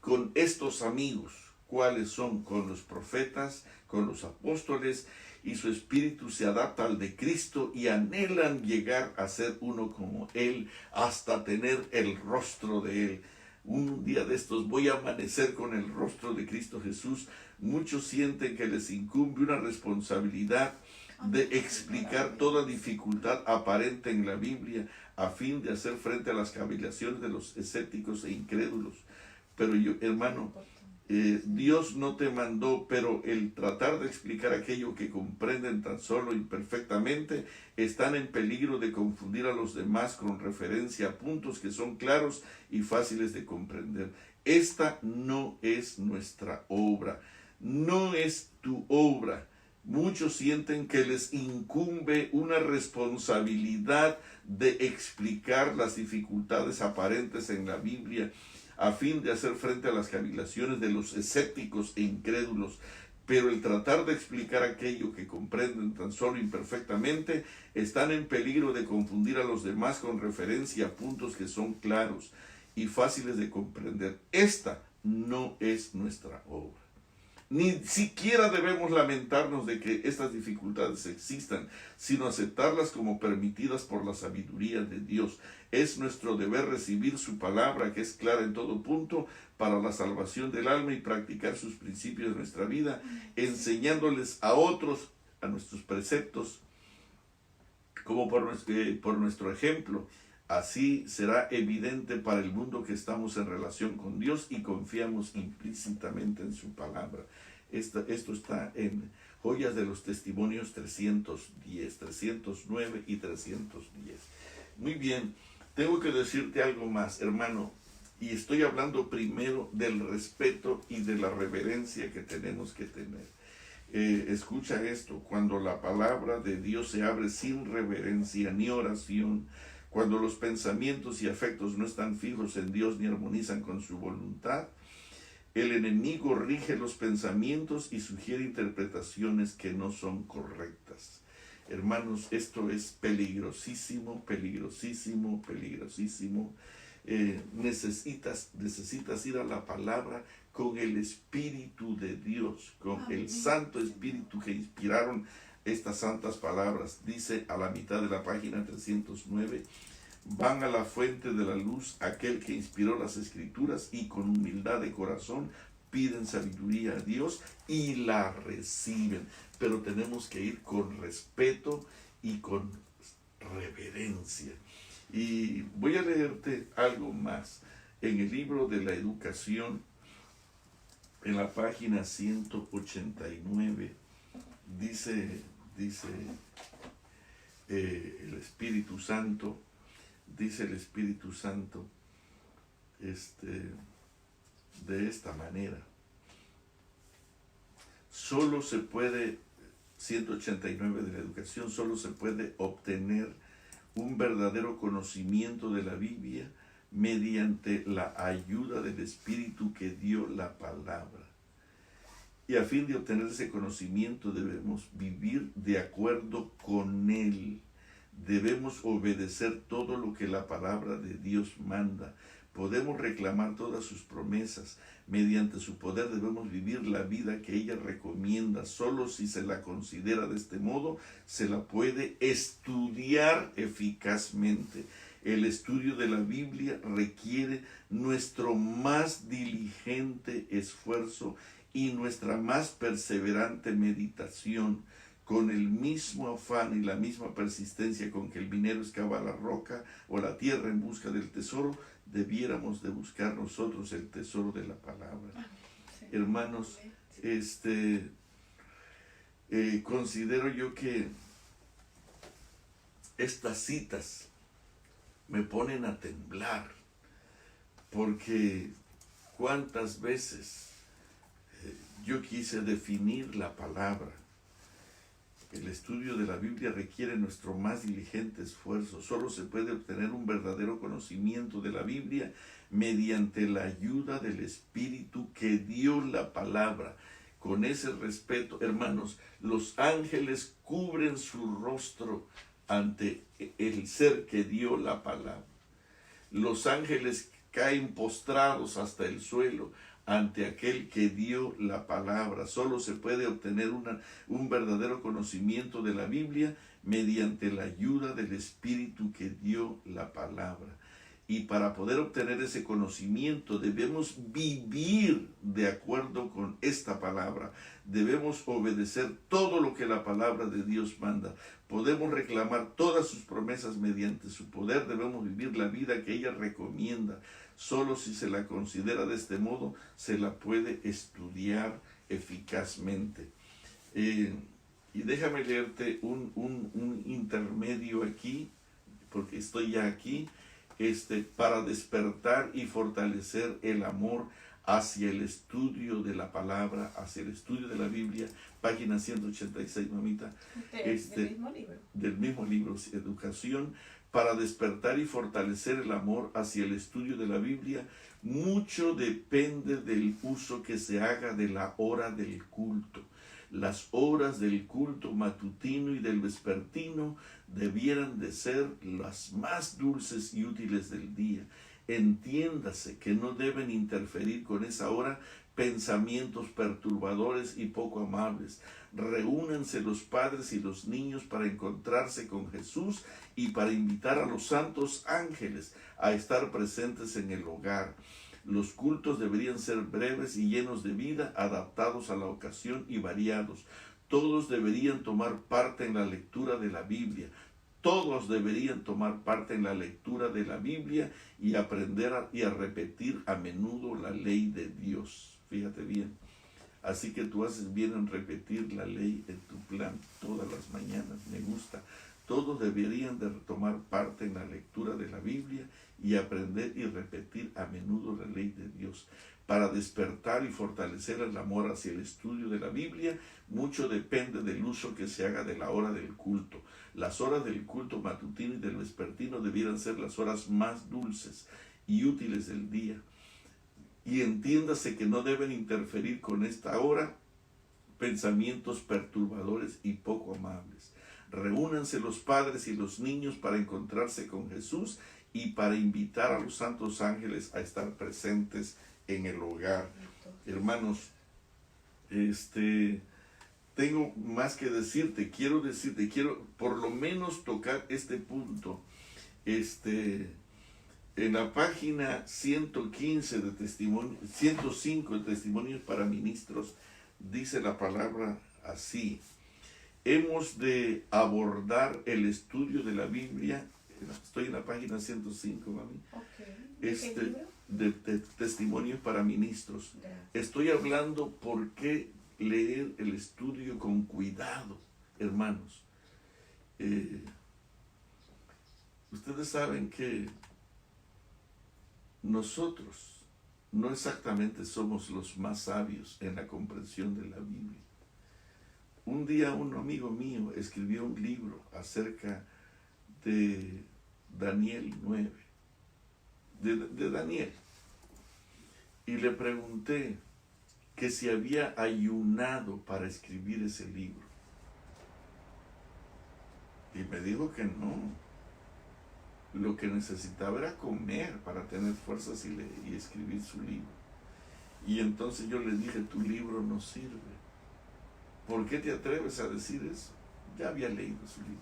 con estos amigos. ¿Cuáles son? Con los profetas, con los apóstoles, y su espíritu se adapta al de Cristo y anhelan llegar a ser uno como Él, hasta tener el rostro de Él. Un día de estos voy a amanecer con el rostro de Cristo Jesús. Muchos sienten que les incumbe una responsabilidad de explicar toda dificultad aparente en la Biblia a fin de hacer frente a las cavilaciones de los escépticos e incrédulos. Pero yo, hermano, Dios no te mandó, pero el tratar de explicar aquello que comprenden tan solo imperfectamente, están en peligro de confundir a los demás con referencia a puntos que son claros y fáciles de comprender. Esta no es nuestra obra, no es tu obra. Muchos sienten que les incumbe una responsabilidad de explicar las dificultades aparentes en la Biblia a fin de hacer frente a las cavilaciones de los escépticos e incrédulos. pero el tratar de explicar aquello que comprenden tan solo imperfectamente, están en peligro de confundir a los demás con referencia a puntos que son claros y fáciles de comprender. Esta no es nuestra obra. Ni siquiera debemos lamentarnos de que estas dificultades existan, sino aceptarlas como permitidas por la sabiduría de Dios. Es nuestro deber recibir su palabra, que es clara en todo punto, para la salvación del alma y practicar sus principios en nuestra vida, enseñándoles a otros, a nuestros preceptos, como por nuestro ejemplo. Así será evidente para el mundo que estamos en relación con Dios y confiamos implícitamente en su palabra. Esto está en Joyas de los Testimonios 310, 309 y 310. Muy bien, tengo que decirte algo más, hermano, y estoy hablando primero del respeto y de la reverencia que tenemos que tener. Escucha esto: cuando la palabra de Dios se abre sin reverencia ni oración, cuando los pensamientos y afectos no están fijos en Dios ni armonizan con su voluntad, el enemigo rige los pensamientos y sugiere interpretaciones que no son correctas. Hermanos, esto es peligrosísimo, peligrosísimo, peligrosísimo. Necesitas ir a la palabra con el Espíritu de Dios, con el Santo Espíritu que inspiraron estas santas palabras. Dice a la mitad de la página 309, van a la fuente de la luz aquel que inspiró las Escrituras y con humildad de corazón piden sabiduría a Dios y la reciben. Pero tenemos que ir con respeto y con reverencia. Y voy a leerte algo más. En el libro de la educación, en la página 189, dice el Espíritu Santo, de esta manera. Solo se puede, 189 de la educación, solo se puede obtener un verdadero conocimiento de la Biblia mediante la ayuda del Espíritu que dio la palabra. Y a fin de obtener ese conocimiento debemos vivir de acuerdo con él. Debemos obedecer todo lo que la palabra de Dios manda. Podemos reclamar todas sus promesas. Mediante su poder debemos vivir la vida que ella recomienda. Solo si se la considera de este modo, se la puede estudiar eficazmente. El estudio de la Biblia requiere nuestro más diligente esfuerzo y nuestra más perseverante meditación. Con el mismo afán y la misma persistencia con que el minero excava la roca o la tierra en busca del tesoro, debiéramos de buscar nosotros el tesoro de la palabra. Sí. Hermanos, considero yo que estas citas me ponen a temblar, porque cuántas veces yo quise definir la palabra. El estudio de la Biblia requiere nuestro más diligente esfuerzo. Solo se puede obtener un verdadero conocimiento de la Biblia mediante la ayuda del Espíritu que dio la palabra. Con ese respeto, hermanos, los ángeles cubren su rostro ante el ser que dio la palabra. Los ángeles caen postrados hasta el suelo ante aquel que dio la palabra. Solo se puede obtener un verdadero conocimiento de la Biblia mediante la ayuda del Espíritu que dio la palabra. Y para poder obtener ese conocimiento debemos vivir de acuerdo con esta palabra. Debemos obedecer todo lo que la palabra de Dios manda. Podemos reclamar todas sus promesas mediante su poder. Debemos vivir la vida que ella recomienda. Solo si se la considera de este modo, se la puede estudiar eficazmente. Y déjame leerte un intermedio aquí, porque estoy ya aquí, para despertar y fortalecer el amor hacia el estudio de la palabra, hacia el estudio de la Biblia, página 186, mamita. Del mismo libro. Del mismo libro, Educación. Para despertar y fortalecer el amor hacia el estudio de la Biblia, mucho depende del uso que se haga de la hora del culto. Las horas del culto matutino y del vespertino debieran de ser las más dulces y útiles del día. Entiéndase que no deben interferir con esa hora pensamientos perturbadores y poco amables. Reúnanse los padres y los niños para encontrarse con Jesús y para invitar a los santos ángeles a estar presentes en el hogar. Los cultos deberían ser breves y llenos de vida, adaptados a la ocasión y variados. Todos deberían tomar parte en la lectura de la Biblia. Todos deberían tomar parte en la lectura de la Biblia y aprender y a repetir a menudo la ley de Dios. Fíjate bien. Así que tú haces bien en repetir la ley en tu plan todas las mañanas. Me gusta. Todos deberían de tomar parte en la lectura de la Biblia y aprender y repetir a menudo la ley de Dios. Para despertar y fortalecer el amor hacia el estudio de la Biblia, mucho depende del uso que se haga de la hora del culto. Las horas del culto matutino y del vespertino debieran ser las horas más dulces y útiles del día. Y entiéndase que no deben interferir con esta hora pensamientos perturbadores y poco amables. Reúnanse los padres y los niños para encontrarse con Jesús y para invitar a los santos ángeles a estar presentes en el hogar. Hermanos, tengo más que decirte, quiero por lo menos tocar este punto. En la página 115 de testimonio, 105 de testimonios para ministros, dice la palabra así: hemos de abordar el estudio de la Biblia. Estoy en la página 105, mami. Okay. De testimonios para ministros. Gracias. Estoy hablando por qué leer el estudio con cuidado, hermanos. Ustedes saben que nosotros no exactamente somos los más sabios en la comprensión de la Biblia. Un día un amigo mío escribió un libro acerca de Daniel 9, de Daniel, y le pregunté que si había ayunado para escribir ese libro, y me dijo que no. Lo que necesitaba era comer para tener fuerzas y escribir su libro. Y entonces yo le dije: tu libro no sirve. ¿Por qué te atreves a decir eso? Ya había leído su libro.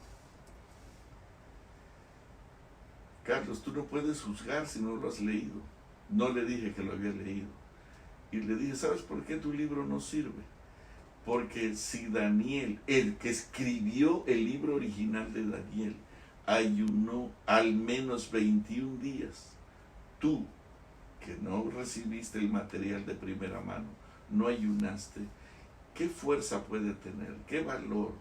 Carlos, tú no puedes juzgar si no lo has leído. No le dije que lo había leído. Y le dije: ¿sabes por qué tu libro no sirve? Porque si Daniel, el que escribió el libro original de Daniel, ayunó al menos 21 días, tú, que no recibiste el material de primera mano, no ayunaste, ¿qué fuerza puede tener? ¿Qué valor?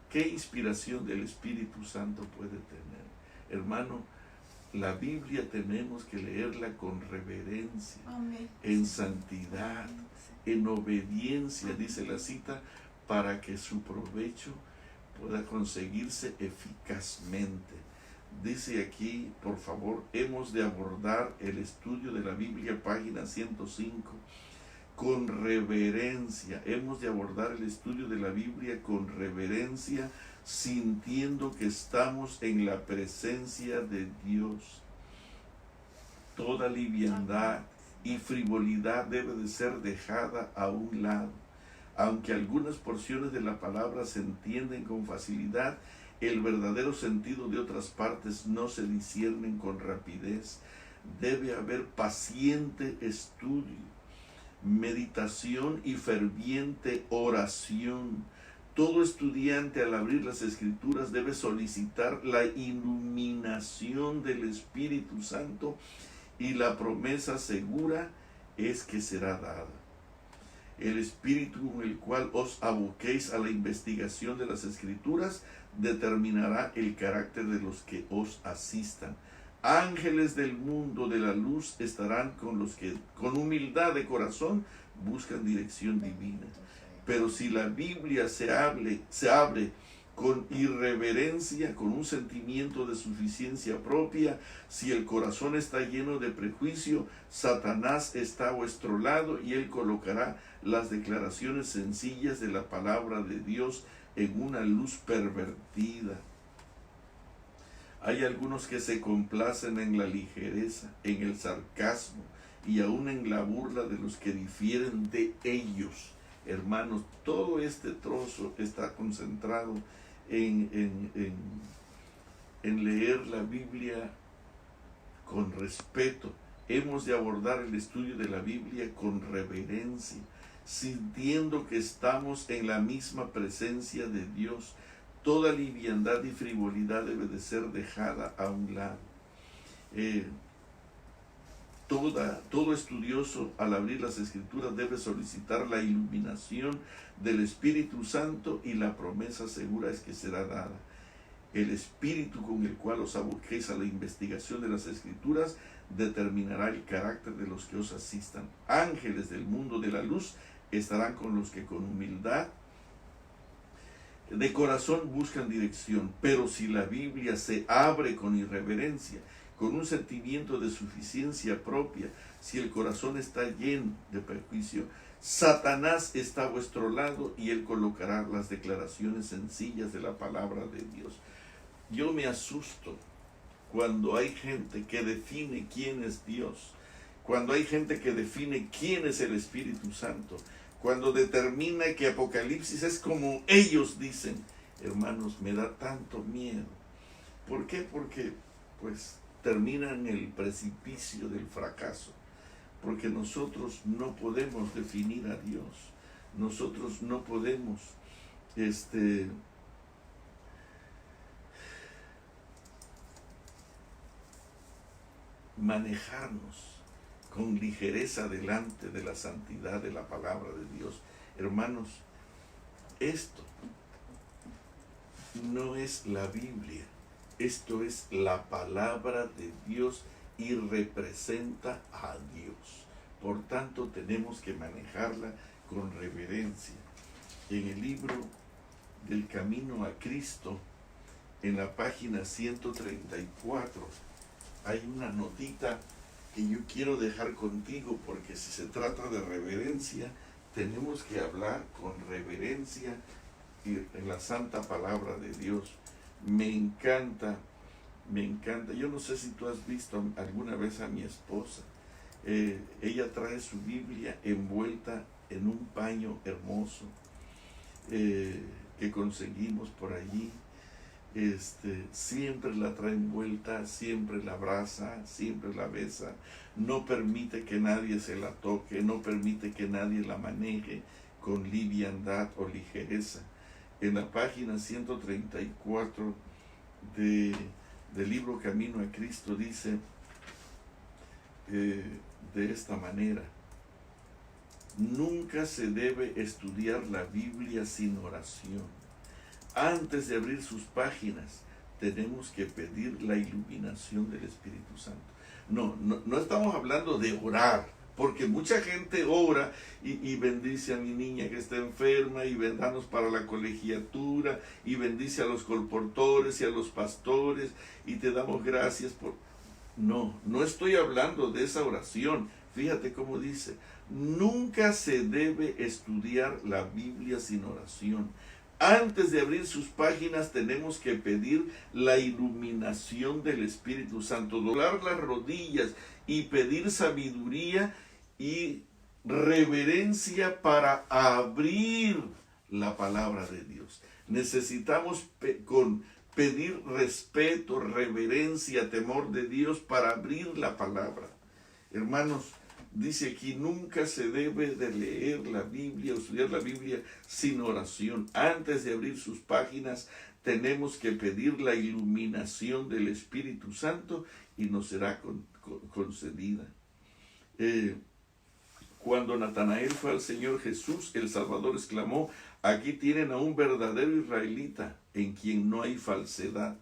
¿Qué inspiración del Espíritu Santo puede tener? Hermano, la Biblia tenemos que leerla con reverencia, Amén. en santidad, en obediencia, dice la cita, para que su provecho pueda conseguirse eficazmente. Dice aquí, por favor, hemos de abordar el estudio de la Biblia, página 105, con reverencia. Hemos de abordar el estudio de la Biblia con reverencia, sintiendo que estamos en la presencia de Dios. Toda liviandad y frivolidad debe de ser dejada a un lado. Aunque algunas porciones de la palabra se entienden con facilidad, el verdadero sentido de otras partes no se disciernen con rapidez. Debe haber paciente estudio, meditación y ferviente oración. Todo estudiante al abrir las Escrituras debe solicitar la iluminación del Espíritu Santo, y la promesa segura es que será dada. El espíritu con el cual os aboquéis a la investigación de las Escrituras determinará el carácter de los que os asistan. Ángeles del mundo de la luz estarán con los que con humildad de corazón buscan dirección divina. Pero si la Biblia se abre con irreverencia, con un sentimiento de suficiencia propia. Si el corazón está lleno de prejuicio, Satanás está a vuestro lado y él colocará las declaraciones sencillas de la palabra de Dios en una luz pervertida. Hay algunos que se complacen en la ligereza, en el sarcasmo y aún en la burla de los que difieren de ellos. Hermanos, todo este trozo está concentrado en leer la Biblia con respeto. Hemos de abordar el estudio de la Biblia con reverencia, sintiendo que estamos en la misma presencia de Dios. Toda liviandad y frivolidad debe de ser dejada a un lado. Todo estudioso al abrir las Escrituras debe solicitar la iluminación del Espíritu Santo, y la promesa segura es que será dada. El espíritu con el cual os aboquéis a la investigación de las Escrituras determinará el carácter de los que os asistan. Ángeles del mundo de la luz estarán con los que con humildad de corazón buscan dirección. Pero si la Biblia se abre con irreverencia, con un sentimiento de suficiencia propia, si el corazón está lleno de prejuicio, Satanás está a vuestro lado y él colocará las declaraciones sencillas de la palabra de Dios. Yo me asusto cuando hay gente que define quién es Dios, cuando hay gente que define quién es el Espíritu Santo, cuando determina que Apocalipsis es como ellos dicen. Hermanos, me da tanto miedo. ¿Por qué? Porque pues termina en el precipicio del fracaso, porque nosotros no podemos definir a Dios, nosotros no podemos manejarnos con ligereza delante de la santidad de la palabra de Dios. Hermanos, esto no es la Biblia, esto es la palabra de Dios y representa a Dios. Por tanto, tenemos que manejarla con reverencia. En el libro del Camino a Cristo, en la página 134, hay una notita que yo quiero dejar contigo, porque si se trata de reverencia, tenemos que hablar con reverencia y en la santa palabra de Dios. Me encanta. Yo no sé si tú has visto alguna vez a mi esposa. Ella trae su Biblia envuelta en un paño hermoso que conseguimos por allí. Siempre la trae envuelta, siempre la abraza, siempre la besa, no permite que nadie se la toque, no permite que nadie la maneje con liviandad o ligereza. En la página 134 del libro Camino a Cristo dice de esta manera: nunca se debe estudiar la Biblia sin oración. Antes de abrir sus páginas, tenemos que pedir la iluminación del Espíritu Santo. No estamos hablando de orar, porque mucha gente ora y bendice a mi niña que está enferma, y danos para la colegiatura, y bendice a los colportores y a los pastores, y te damos gracias por... No estoy hablando de esa oración. Fíjate cómo dice: nunca se debe estudiar la Biblia sin oración. Antes de abrir sus páginas tenemos que pedir la iluminación del Espíritu Santo, doblar las rodillas y pedir sabiduría y reverencia para abrir la palabra de Dios. Necesitamos pedir respeto, reverencia, temor de Dios para abrir la palabra. Hermanos, dice aquí: nunca se debe de leer la Biblia o estudiar la Biblia sin oración. Antes de abrir sus páginas tenemos que pedir la iluminación del Espíritu Santo y nos será concedida. Cuando Natanael fue al Señor Jesús, el Salvador exclamó: aquí tienen a un verdadero israelita en quien no hay falsedad.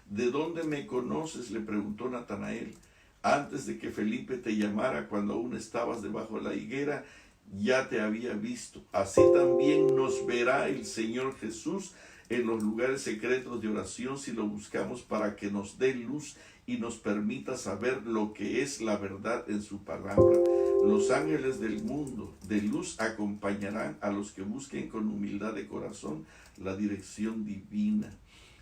¿De dónde me conoces?, le preguntó Natanael. Antes de que Felipe te llamara, cuando aún estabas debajo de la higuera, ya te había visto. Así también nos verá el Señor Jesús. en los lugares secretos de oración si lo buscamos para que nos dé luz y nos permita saber lo que es la verdad en su palabra. Los ángeles del mundo de luz acompañarán a los que busquen con humildad de corazón la dirección divina.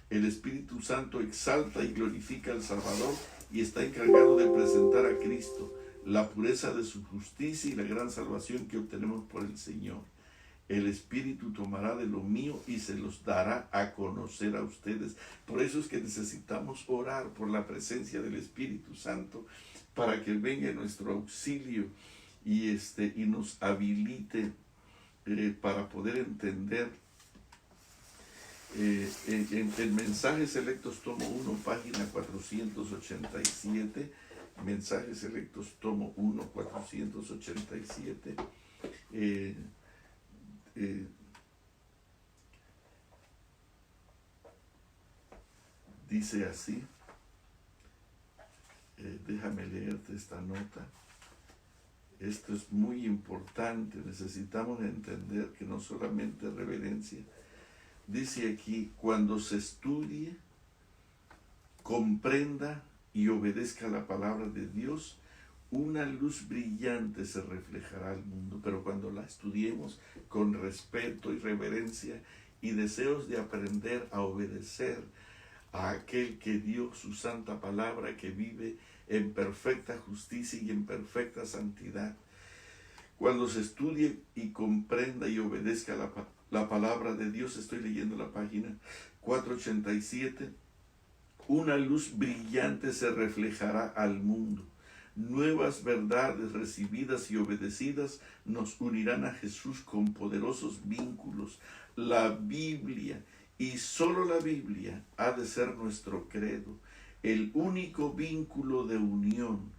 El Espíritu Santo exalta y glorifica al Salvador y está encargado de presentar a Cristo, la pureza de su justicia y la gran salvación que obtenemos por el Señor. El Espíritu tomará de lo mío y se los dará a conocer a ustedes. Por eso es que necesitamos orar por la presencia del Espíritu Santo para que venga en nuestro auxilio y nos habilite para poder entender. En Mensajes Selectos, tomo 1, página 487, Mensajes Selectos, tomo 1, 487, dice así, déjame leerte esta nota. Esto es muy importante, necesitamos entender que no solamente reverencia. Dice aquí, cuando se estudie, comprenda y obedezca la palabra de Dios, una luz brillante se reflejará al mundo. Pero cuando la estudiemos con respeto y reverencia y deseos de aprender a obedecer a aquel que dio su santa palabra, que vive en perfecta justicia y en perfecta santidad. Cuando se estudie y comprenda y obedezca la palabra de Dios, estoy leyendo la página 487, una luz brillante se reflejará al mundo. Nuevas verdades recibidas y obedecidas nos unirán a Jesús con poderosos vínculos. La Biblia, y solo la Biblia, ha de ser nuestro credo, el único vínculo de unión.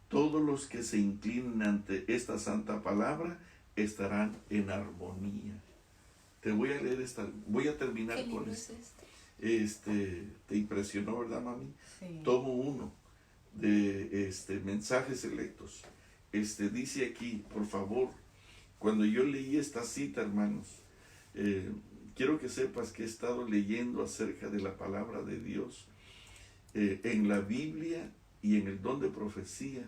Todos los que se inclinen ante esta santa palabra estarán en armonía. Te voy a leer voy a terminar con esto. ¿Te impresionó, verdad, mami? Sí. Tomo 1 de Mensajes Selectos. Dice aquí, por favor, cuando yo leí esta cita, hermanos, quiero que sepas que he estado leyendo acerca de la palabra de Dios en la Biblia y en el don de profecía,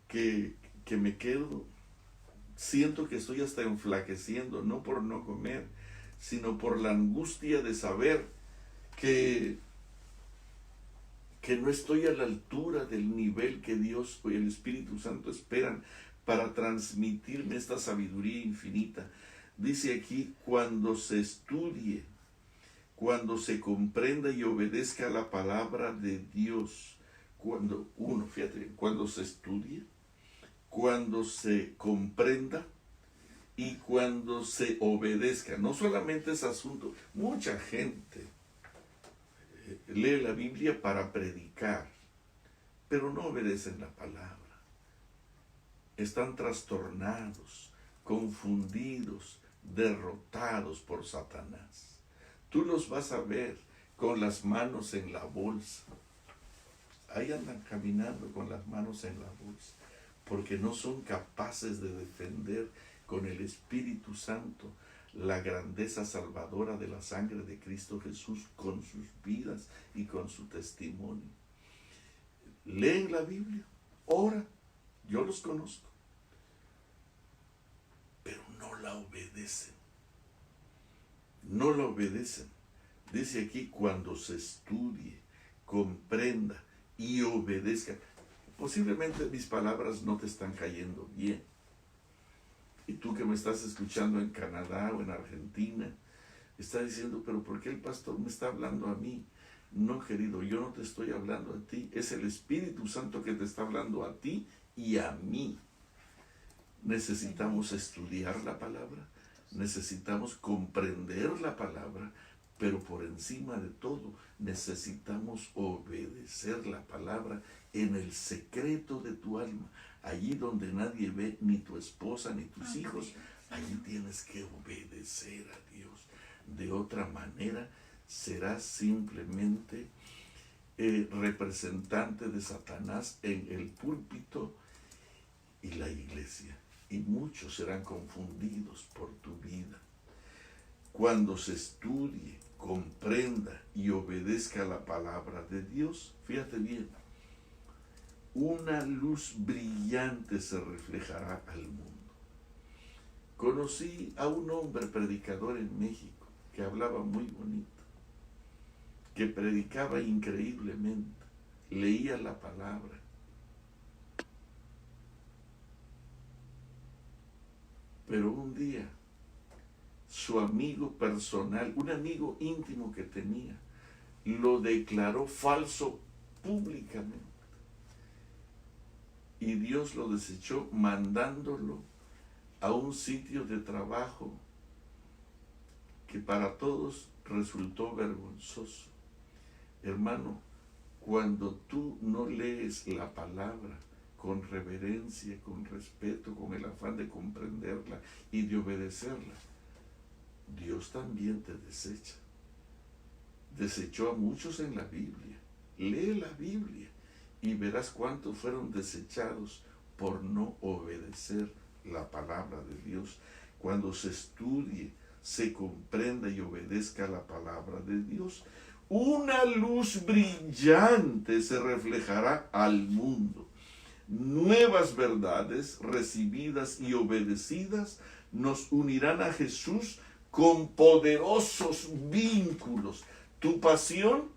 que me quedo, siento que estoy hasta enflaqueciendo, no por no comer, sino por la angustia de saber que no estoy a la altura del nivel que Dios y el Espíritu Santo esperan para transmitirme esta sabiduría infinita. Dice aquí, cuando se estudie, cuando se comprenda y obedezca la palabra de Dios, cuando se estudie, cuando se comprenda y cuando se obedezca. No solamente es asunto, mucha gente lee la Biblia para predicar, pero no obedecen la palabra. Están trastornados, confundidos, derrotados por Satanás. Tú los vas a ver con las manos en la bolsa. Ahí andan caminando con las manos en la bolsa, porque no son capaces de defender con el Espíritu Santo la grandeza salvadora de la sangre de Cristo Jesús con sus vidas y con su testimonio. Leen la Biblia, oran, yo los conozco, pero no la obedecen. No la obedecen. Dice aquí, cuando se estudie, comprenda y obedezca. Posiblemente mis palabras no te están cayendo bien. Y tú que me estás escuchando en Canadá o en Argentina, estás diciendo, pero ¿por qué el pastor me está hablando a mí? No, querido, yo no te estoy hablando a ti. Es el Espíritu Santo que te está hablando a ti y a mí. Necesitamos estudiar la palabra, necesitamos comprender la palabra, pero por encima de todo necesitamos obedecer la palabra en el secreto de tu alma. Allí donde nadie ve, ni tu esposa ni tus hijos, allí tienes que obedecer a Dios. De otra manera, serás simplemente representante de Satanás en el púlpito y la iglesia. Y muchos serán confundidos por tu vida. cuando se estudie, comprenda y obedezca la palabra de Dios, fíjate bien, una luz brillante se reflejará al mundo. Conocí a un hombre predicador en México que hablaba muy bonito, que predicaba increíblemente, leía la palabra. Pero un día, su amigo personal, un amigo íntimo que tenía, lo declaró falso públicamente. Y Dios lo desechó mandándolo a un sitio de trabajo que para todos resultó vergonzoso. Hermano, cuando tú no lees la palabra con reverencia, con respeto, con el afán de comprenderla y de obedecerla, Dios también te desecha. Desechó a muchos en la Biblia. Lee la Biblia y verás cuántos fueron desechados por no obedecer la palabra de Dios. Cuando se estudie, se comprenda y obedezca la palabra de Dios, una luz brillante se reflejará al mundo. Nuevas verdades recibidas y obedecidas nos unirán a Jesús con poderosos vínculos. Tu pasión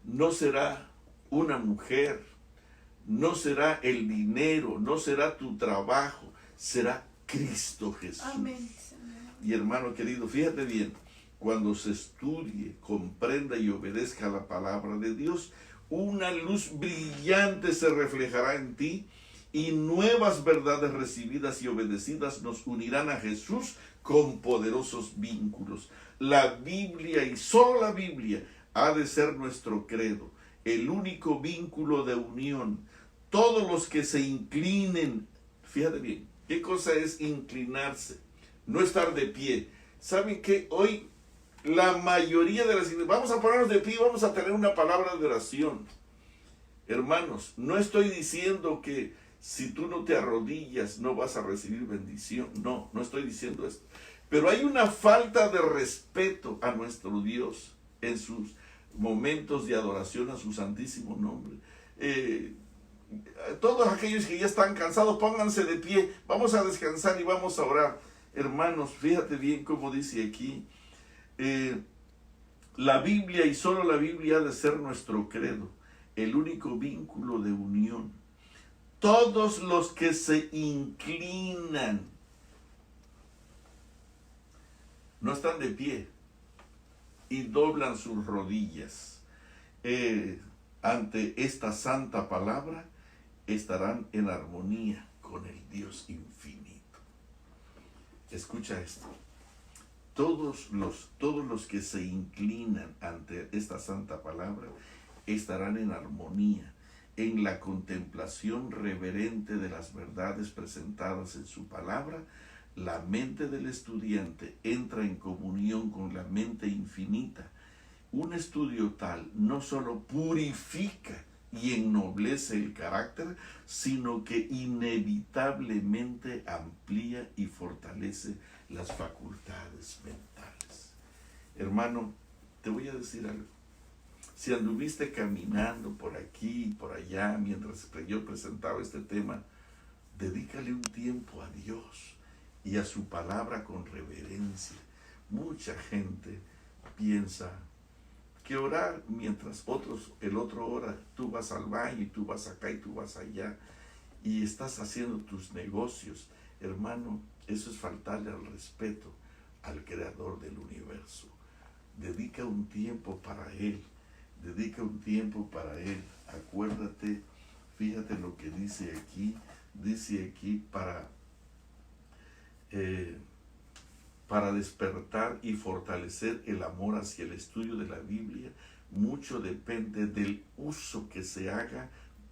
no será una mujer, no será el dinero, no será tu trabajo, será Cristo Jesús. Amén. Y hermano querido, fíjate bien, cuando se estudie, comprenda y obedezca la palabra de Dios, una luz brillante se reflejará en ti y nuevas verdades recibidas y obedecidas nos unirán a Jesús con poderosos vínculos. La Biblia y solo la Biblia ha de ser nuestro credo, el único vínculo de unión. Todos los que se inclinen, fíjate bien, ¿qué cosa es inclinarse? No estar de pie. ¿Saben qué? Hoy la mayoría de las iglesias, vamos a ponernos de pie, vamos a tener una palabra de oración. Hermanos, no estoy diciendo que si tú no te arrodillas no vas a recibir bendición. No, no estoy diciendo esto. Pero hay una falta de respeto a nuestro Dios en sus momentos de adoración a su santísimo nombre. Todos aquellos que ya están cansados, pónganse de pie. Vamos a descansar y vamos a orar. Hermanos, fíjate bien cómo dice aquí. La Biblia y solo la Biblia ha de ser nuestro credo, el único vínculo de unión. Todos los que se inclinan no están de pie y doblan sus rodillas ante esta santa palabra, estarán en armonía con el Dios infinito. Escucha esto. Todos los que se inclinan ante esta santa palabra estarán en armonía, en la contemplación reverente de las verdades presentadas en su palabra. La mente del estudiante entra en comunión con la mente infinita. Un estudio tal no solo purifica y ennoblece el carácter, sino que inevitablemente amplía y fortalece las facultades mentales. Hermano, te voy a decir algo. Si anduviste caminando por aquí y por allá mientras yo presentaba este tema, dedícale un tiempo a Dios y a su palabra con reverencia. Mucha gente piensa que orar mientras el otro ora, tú vas al baño y tú vas acá y tú vas allá y estás haciendo tus negocios. Hermano, eso es faltarle al respeto al creador del universo. Dedica un tiempo para Él. Dedica un tiempo para Él. Acuérdate, fíjate lo que dice aquí para despertar y fortalecer el amor hacia el estudio de la Biblia, mucho depende del uso que se haga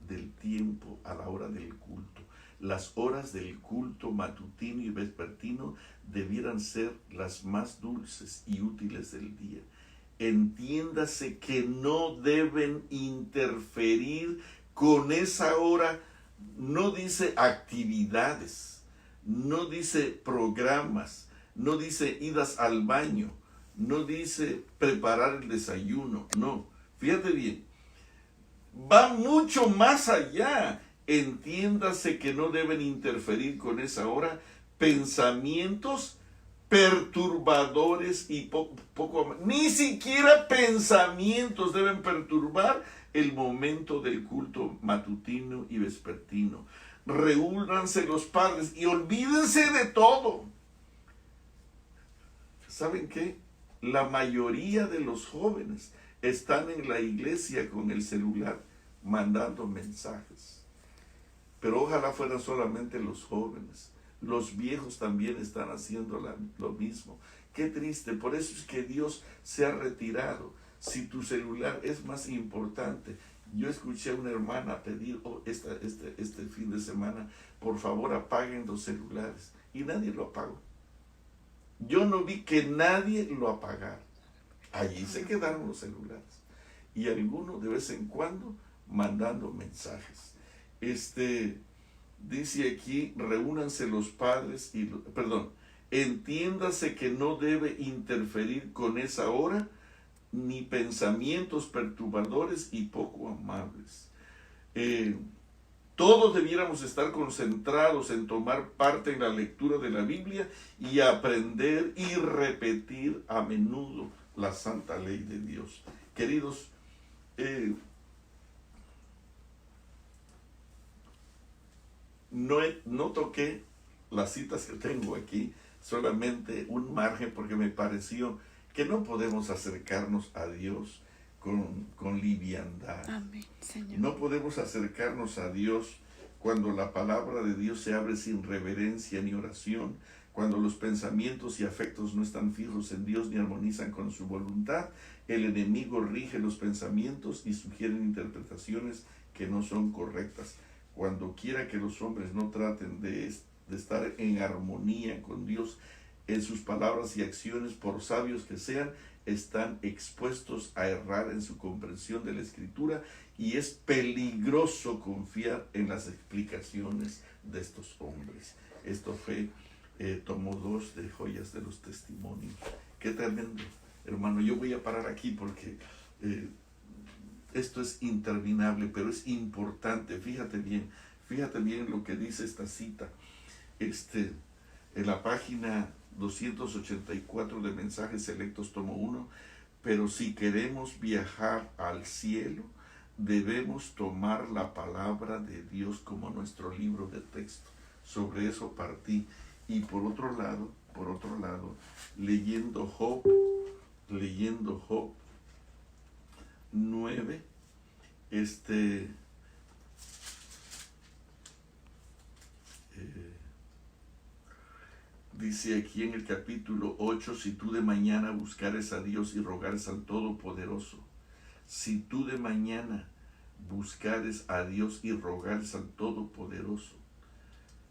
del tiempo a la hora del culto. Las horas del culto matutino y vespertino debieran ser las más dulces y útiles del día. Entiéndase que no deben interferir con esa hora. No dice actividades, no dice programas, no dice idas al baño, no dice preparar el desayuno, no. Fíjate bien, va mucho más allá. Entiéndase que no deben interferir con esa hora pensamientos perturbadores y poco, ni siquiera pensamientos deben perturbar el momento del culto matutino y vespertino. Reúnanse los padres y olvídense de todo. ¿Saben qué? La mayoría de los jóvenes están en la iglesia con el celular mandando mensajes. Pero ojalá fueran solamente los jóvenes. Los viejos también están haciendo lo mismo. Qué triste. Por eso es que Dios se ha retirado. Si tu celular es más importante. Yo escuché a una hermana pedir este fin de semana, por favor apaguen los celulares. Y nadie lo apagó. Yo no vi que nadie lo apagara. Allí se quedaron los celulares. Y algunos de vez en cuando mandando mensajes. Dice aquí, reúnanse los padres entiéndase que no debe interferir con esa hora ni pensamientos perturbadores y poco amables. Todos debiéramos estar concentrados en tomar parte en la lectura de la Biblia y aprender y repetir a menudo la santa ley de Dios. Queridos, no toqué las citas que tengo aquí, solamente un margen, porque me pareció que no podemos acercarnos a Dios con liviandad. Amén, Señor. No podemos acercarnos a Dios cuando la palabra de Dios se abre sin reverencia ni oración, cuando los pensamientos y afectos no están fijos en Dios ni armonizan con su voluntad. El enemigo rige los pensamientos y sugiere interpretaciones que no son correctas. Cuando quiera que los hombres no traten de estar en armonía con Dios en sus palabras y acciones, por sabios que sean, están expuestos a errar en su comprensión de la Escritura, y es peligroso confiar en las explicaciones de estos hombres. Esto fue tomo 2 de Joyas de los Testimonios. Qué tremendo, hermano. Yo voy a parar aquí porque esto es interminable, pero es importante. Fíjate bien lo que dice esta cita. En la página 284 de Mensajes Selectos, tomo 1, pero si queremos viajar al cielo, debemos tomar la palabra de Dios como nuestro libro de texto. Sobre eso partí. Y por otro lado, leyendo Job 9, dice aquí en el capítulo 8, si tú de mañana buscares a Dios y rogares al Todopoderoso, si tú de mañana buscares a Dios y rogares al Todopoderoso,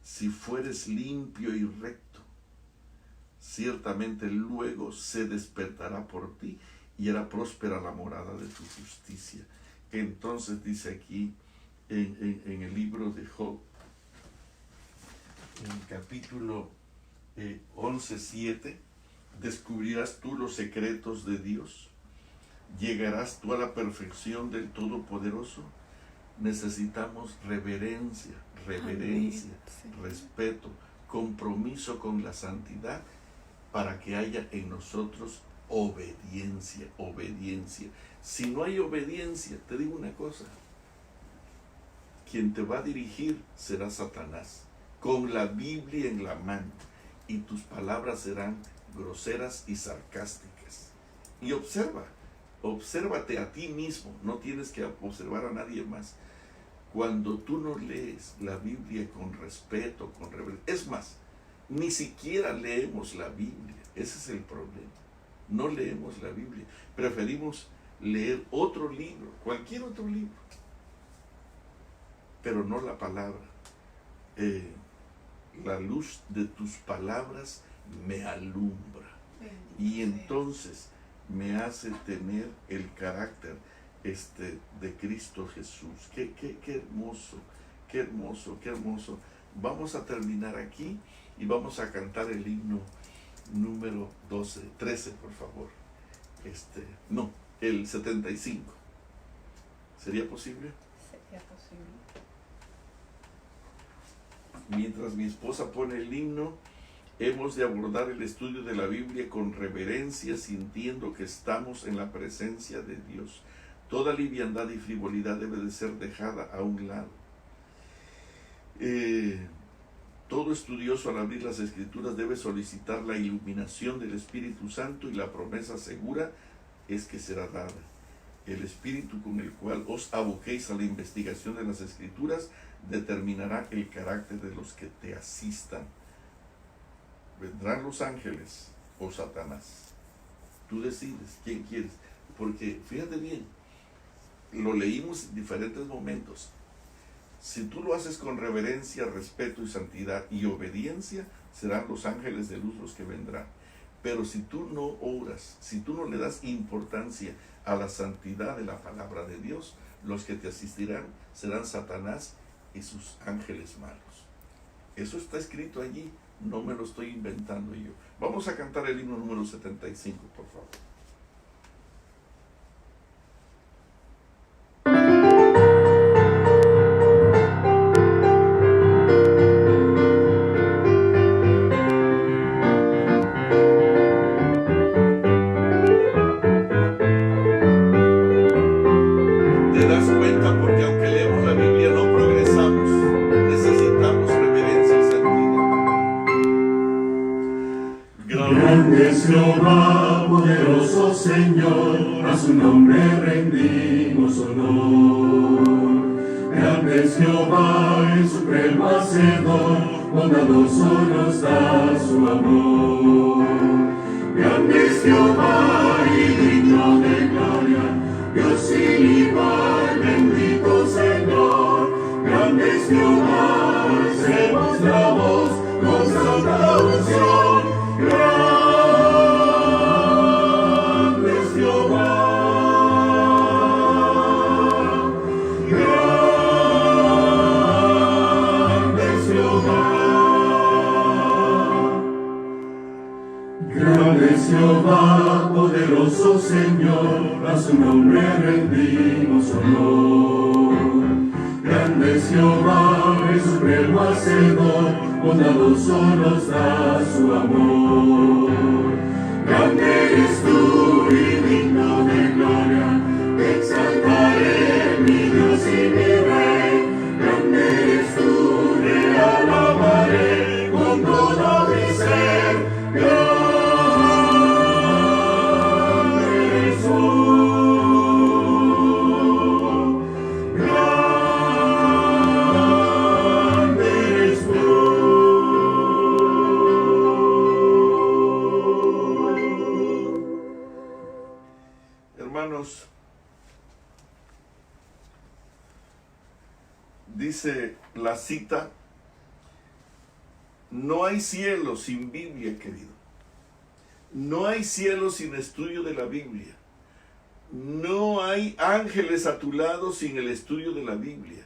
si fueres limpio y recto, ciertamente luego se despertará por ti y hará próspera la morada de tu justicia. Entonces dice aquí en el libro de Job, en el capítulo 11:7, descubrirás tú los secretos de Dios, llegarás tú a la perfección del Todopoderoso. Necesitamos reverencia, Amén, respeto, compromiso con la santidad, para que haya en nosotros obediencia. Si no hay obediencia, te digo una cosa, quien te va a dirigir será Satanás, con la Biblia en la mano, y tus palabras serán groseras y sarcásticas. Y obsérvate a ti mismo, no tienes que observar a nadie más. Cuando tú no lees la Biblia con respeto, con reverencia, es más, ni siquiera leemos la Biblia, ese es el problema. No leemos la Biblia, preferimos leer otro libro, cualquier otro libro, pero no la palabra. La luz de tus palabras me alumbra, y entonces me hace tener el carácter de Cristo Jesús. Qué hermoso. Vamos a terminar aquí y vamos a cantar el himno número 13, por favor. No, el 75. ¿Sería posible? Sería posible. Mientras mi esposa pone el himno, hemos de abordar el estudio de la Biblia con reverencia, sintiendo que estamos en la presencia de Dios. Toda liviandad y frivolidad debe de ser dejada a un lado. Todo estudioso al abrir las Escrituras debe solicitar la iluminación del Espíritu Santo, y la promesa segura es que será dada. El Espíritu con el cual os aboquéis a la investigación de las Escrituras determinará el carácter de los que te asistan. ¿Vendrán los ángeles o Satanás? Tú decides quién quieres. Porque fíjate bien, lo leímos en diferentes momentos. Si tú lo haces con reverencia, respeto y santidad y obediencia, serán los ángeles de luz los que vendrán. Pero si tú no oras, si tú no le das importancia a la santidad de la palabra de Dios, los que te asistirán serán Satanás y sus ángeles malos. Eso está escrito allí, no me lo estoy inventando yo. Vamos a cantar el himno número 75, por favor. Jehová, poderoso Señor, a su nombre rendimos honor. Grande es Jehová, el supremo hacedor, bondadoso nos da su amor. Grande es Jehová y digno de gloria, Dios sin igual, bendito Señor. Grande es Jehová, alcemos la voz con santa unción. Jehová, poderoso Señor, a su nombre rendimos honor. Grande es Jehová, el supremo hacedor, bondadoso nos da su amor. Grande eres tú y digno de gloria, te exaltaré, mi Dios y mi Rey. Grande eres tú, te alabaré con todo mi ser. Hermanos, dice la cita, no hay cielo sin Biblia, querido. No hay cielo sin estudio de la Biblia. No hay ángeles a tu lado sin el estudio de la Biblia.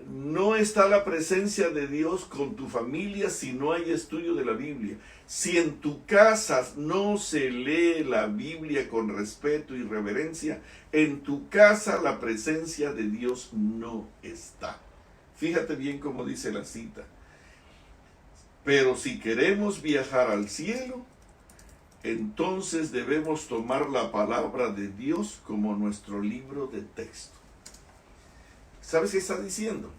No está la presencia de Dios con tu familia si no hay estudio de la Biblia. Si en tu casa no se lee la Biblia con respeto y reverencia, en tu casa la presencia de Dios no está. Fíjate bien cómo dice la cita. Pero si queremos viajar al cielo, entonces debemos tomar la palabra de Dios como nuestro libro de texto. ¿Sabes qué está diciendo?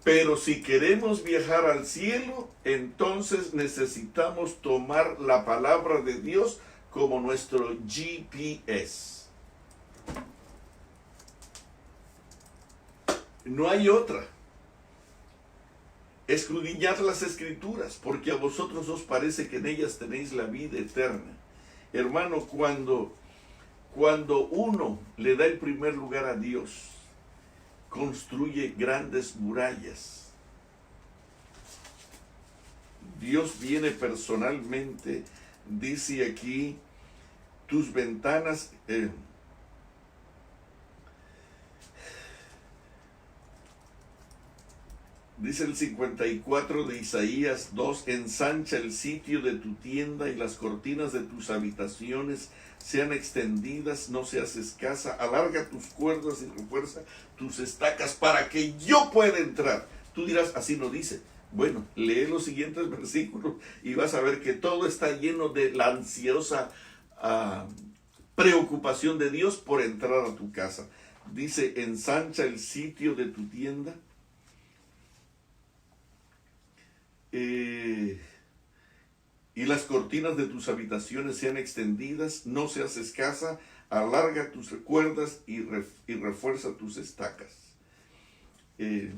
Pero si queremos viajar al cielo, entonces necesitamos tomar la palabra de Dios como nuestro GPS. No hay otra. Escudriñad las Escrituras, porque a vosotros os parece que en ellas tenéis la vida eterna. Hermano, cuando uno le da el primer lugar a Dios, construye grandes murallas. Dios viene personalmente, dice aquí, tus ventanas, Dice el 54 de Isaías 2, ensancha el sitio de tu tienda y las cortinas de tus habitaciones sean extendidas, no seas escasa, alarga tus cuerdas y refuerza tus estacas para que yo pueda entrar. Tú dirás, así no dice. Bueno, lee los siguientes versículos y vas a ver que todo está lleno de la ansiosa preocupación de Dios por entrar a tu casa. Dice, ensancha el sitio de tu tienda. Y las cortinas de tus habitaciones sean extendidas, no seas escasa, alarga tus cuerdas y refuerza tus estacas. ¿Qué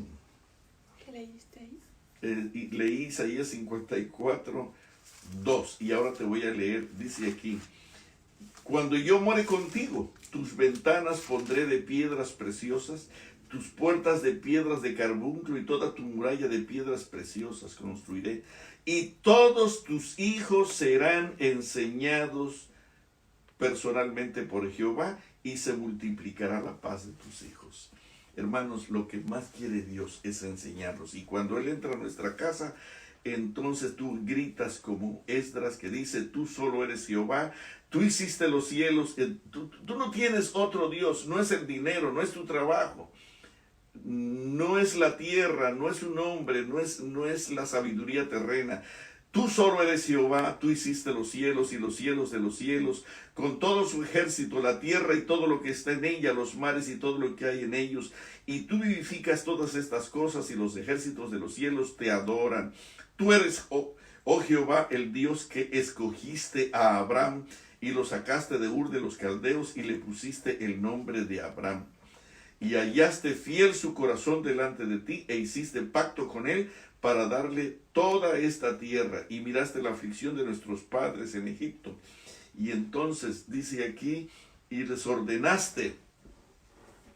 leíste ahí? Y leí Isaías 54, 2, y ahora te voy a leer, dice aquí, cuando yo more contigo, tus ventanas pondré de piedras preciosas, tus puertas de piedras de carbunclo y toda tu muralla de piedras preciosas construiré. Y todos tus hijos serán enseñados personalmente por Jehová y se multiplicará la paz de tus hijos. Hermanos, lo que más quiere Dios es enseñarlos. Y cuando Él entra a nuestra casa, entonces tú gritas como Esdras que dice, tú solo eres Jehová, tú hiciste los cielos, tú no tienes otro Dios, no es el dinero, no es tu trabajo. No es la tierra, no es un hombre, no es la sabiduría terrena. Tú solo eres Jehová, tú hiciste los cielos y los cielos de los cielos, con todo su ejército, la tierra y todo lo que está en ella, los mares y todo lo que hay en ellos. Y tú vivificas todas estas cosas y los ejércitos de los cielos te adoran. Tú eres, oh Jehová, el Dios que escogiste a Abraham y lo sacaste de Ur de los Caldeos y le pusiste el nombre de Abraham. Y hallaste fiel su corazón delante de ti e hiciste pacto con él para darle toda esta tierra. Y miraste la aflicción de nuestros padres en Egipto. Y entonces dice aquí, y les ordenaste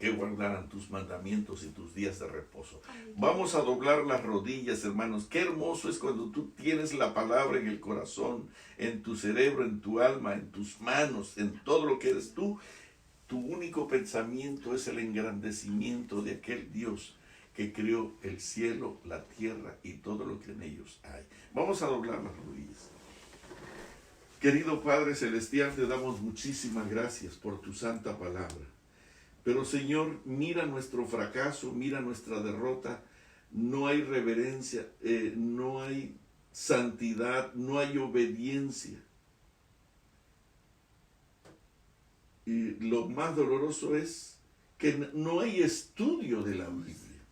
que guardaran tus mandamientos y tus días de reposo. Vamos a doblar las rodillas, hermanos. Qué hermoso es cuando tú tienes la palabra en el corazón, en tu cerebro, en tu alma, en tus manos, en todo lo que eres tú. Tu único pensamiento es el engrandecimiento de aquel Dios que creó el cielo, la tierra y todo lo que en ellos hay. Vamos a doblar las rodillas. Querido Padre Celestial, te damos muchísimas gracias por tu santa palabra. Pero Señor, mira nuestro fracaso, mira nuestra derrota. No hay reverencia, no hay santidad, no hay obediencia. Y lo más doloroso es que no hay estudio de la Biblia.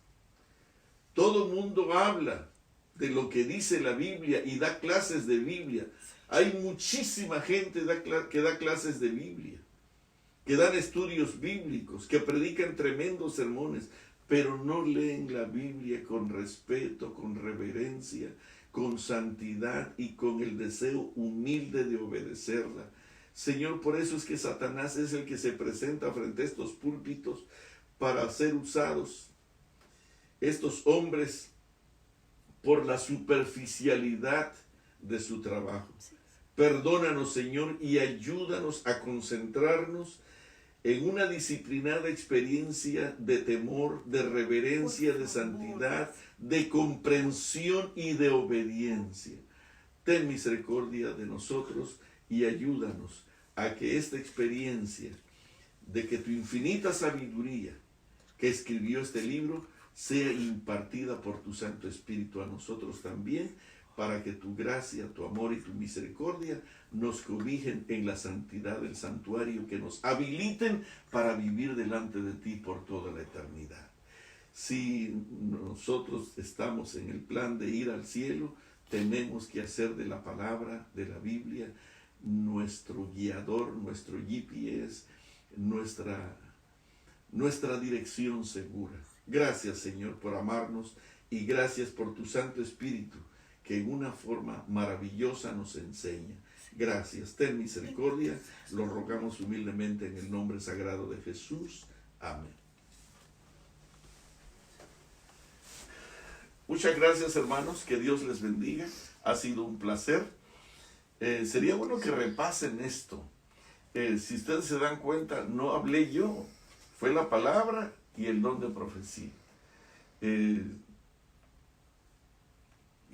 Todo el mundo habla de lo que dice la Biblia y da clases de Biblia. Hay muchísima gente que da clases de Biblia, que dan estudios bíblicos, que predican tremendos sermones, pero no leen la Biblia con respeto, con reverencia, con santidad y con el deseo humilde de obedecerla. Señor, por eso es que Satanás es el que se presenta frente a estos púlpitos para ser usados. Estos hombres, por la superficialidad de su trabajo. Perdónanos, Señor, y ayúdanos a concentrarnos en una disciplinada experiencia de temor, de reverencia, de santidad, de comprensión y de obediencia. Ten misericordia de nosotros y ayúdanos a que esta experiencia de que tu infinita sabiduría que escribió este libro sea impartida por tu Santo Espíritu a nosotros también, para que tu gracia, tu amor y tu misericordia nos cobijen en la santidad del santuario, que nos habiliten para vivir delante de ti por toda la eternidad. Si nosotros estamos en el plan de ir al cielo, tenemos que hacer de la palabra, de la Biblia, nuestro guiador, nuestro GPS, nuestra dirección segura. Gracias, Señor, por amarnos y gracias por tu Santo Espíritu, que en una forma maravillosa nos enseña. Gracias, ten misericordia, lo rogamos humildemente en el nombre sagrado de Jesús. Amén. Muchas gracias, hermanos, que Dios les bendiga. Ha sido un placer. Sería bueno que repasen esto. Si ustedes se dan cuenta, no hablé yo, fue la palabra y el don de profecía.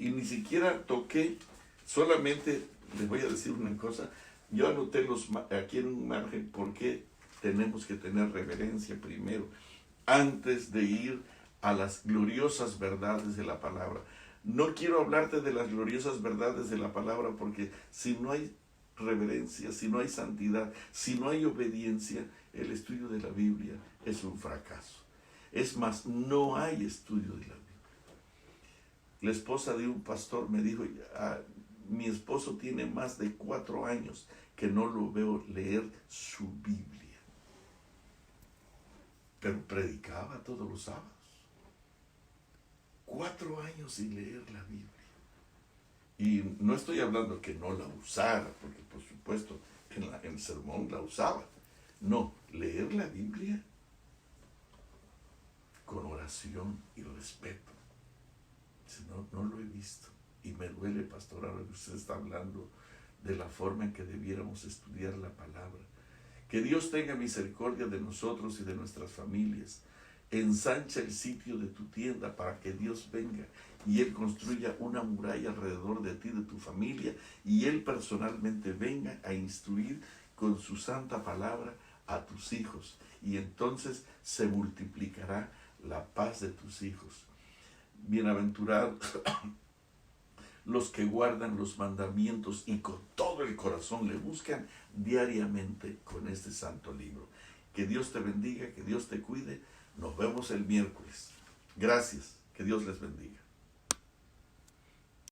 y ni siquiera toqué, solamente les voy a decir una cosa, yo anoté aquí en un margen por qué tenemos que tener reverencia primero, antes de ir a las gloriosas verdades de la palabra. No quiero hablarte de las gloriosas verdades de la palabra porque si no hay reverencia, si no hay santidad, si no hay obediencia, el estudio de la Biblia es un fracaso. Es más, no hay estudio de la Biblia. La esposa de un pastor me dijo, mi esposo tiene más de 4 años que no lo veo leer su Biblia. Pero predicaba todos los sábados. 4 años sin leer la Biblia. Y no estoy hablando que no la usara, porque por supuesto en el sermón la usaba. No, leer la Biblia con oración y respeto. No lo he visto. Y me duele, pastor, ahora que usted está hablando de la forma en que debiéramos estudiar la palabra. Que Dios tenga misericordia de nosotros y de nuestras familias. Ensancha el sitio de tu tienda para que Dios venga y Él construya una muralla alrededor de ti, de tu familia, y Él personalmente venga a instruir con su santa palabra a tus hijos. Y entonces se multiplicará la paz de tus hijos. Bienaventurados los que guardan los mandamientos y con todo el corazón le buscan diariamente con este santo libro. Que Dios te bendiga, que Dios te cuide. Nos vemos el miércoles. Gracias. Que Dios les bendiga.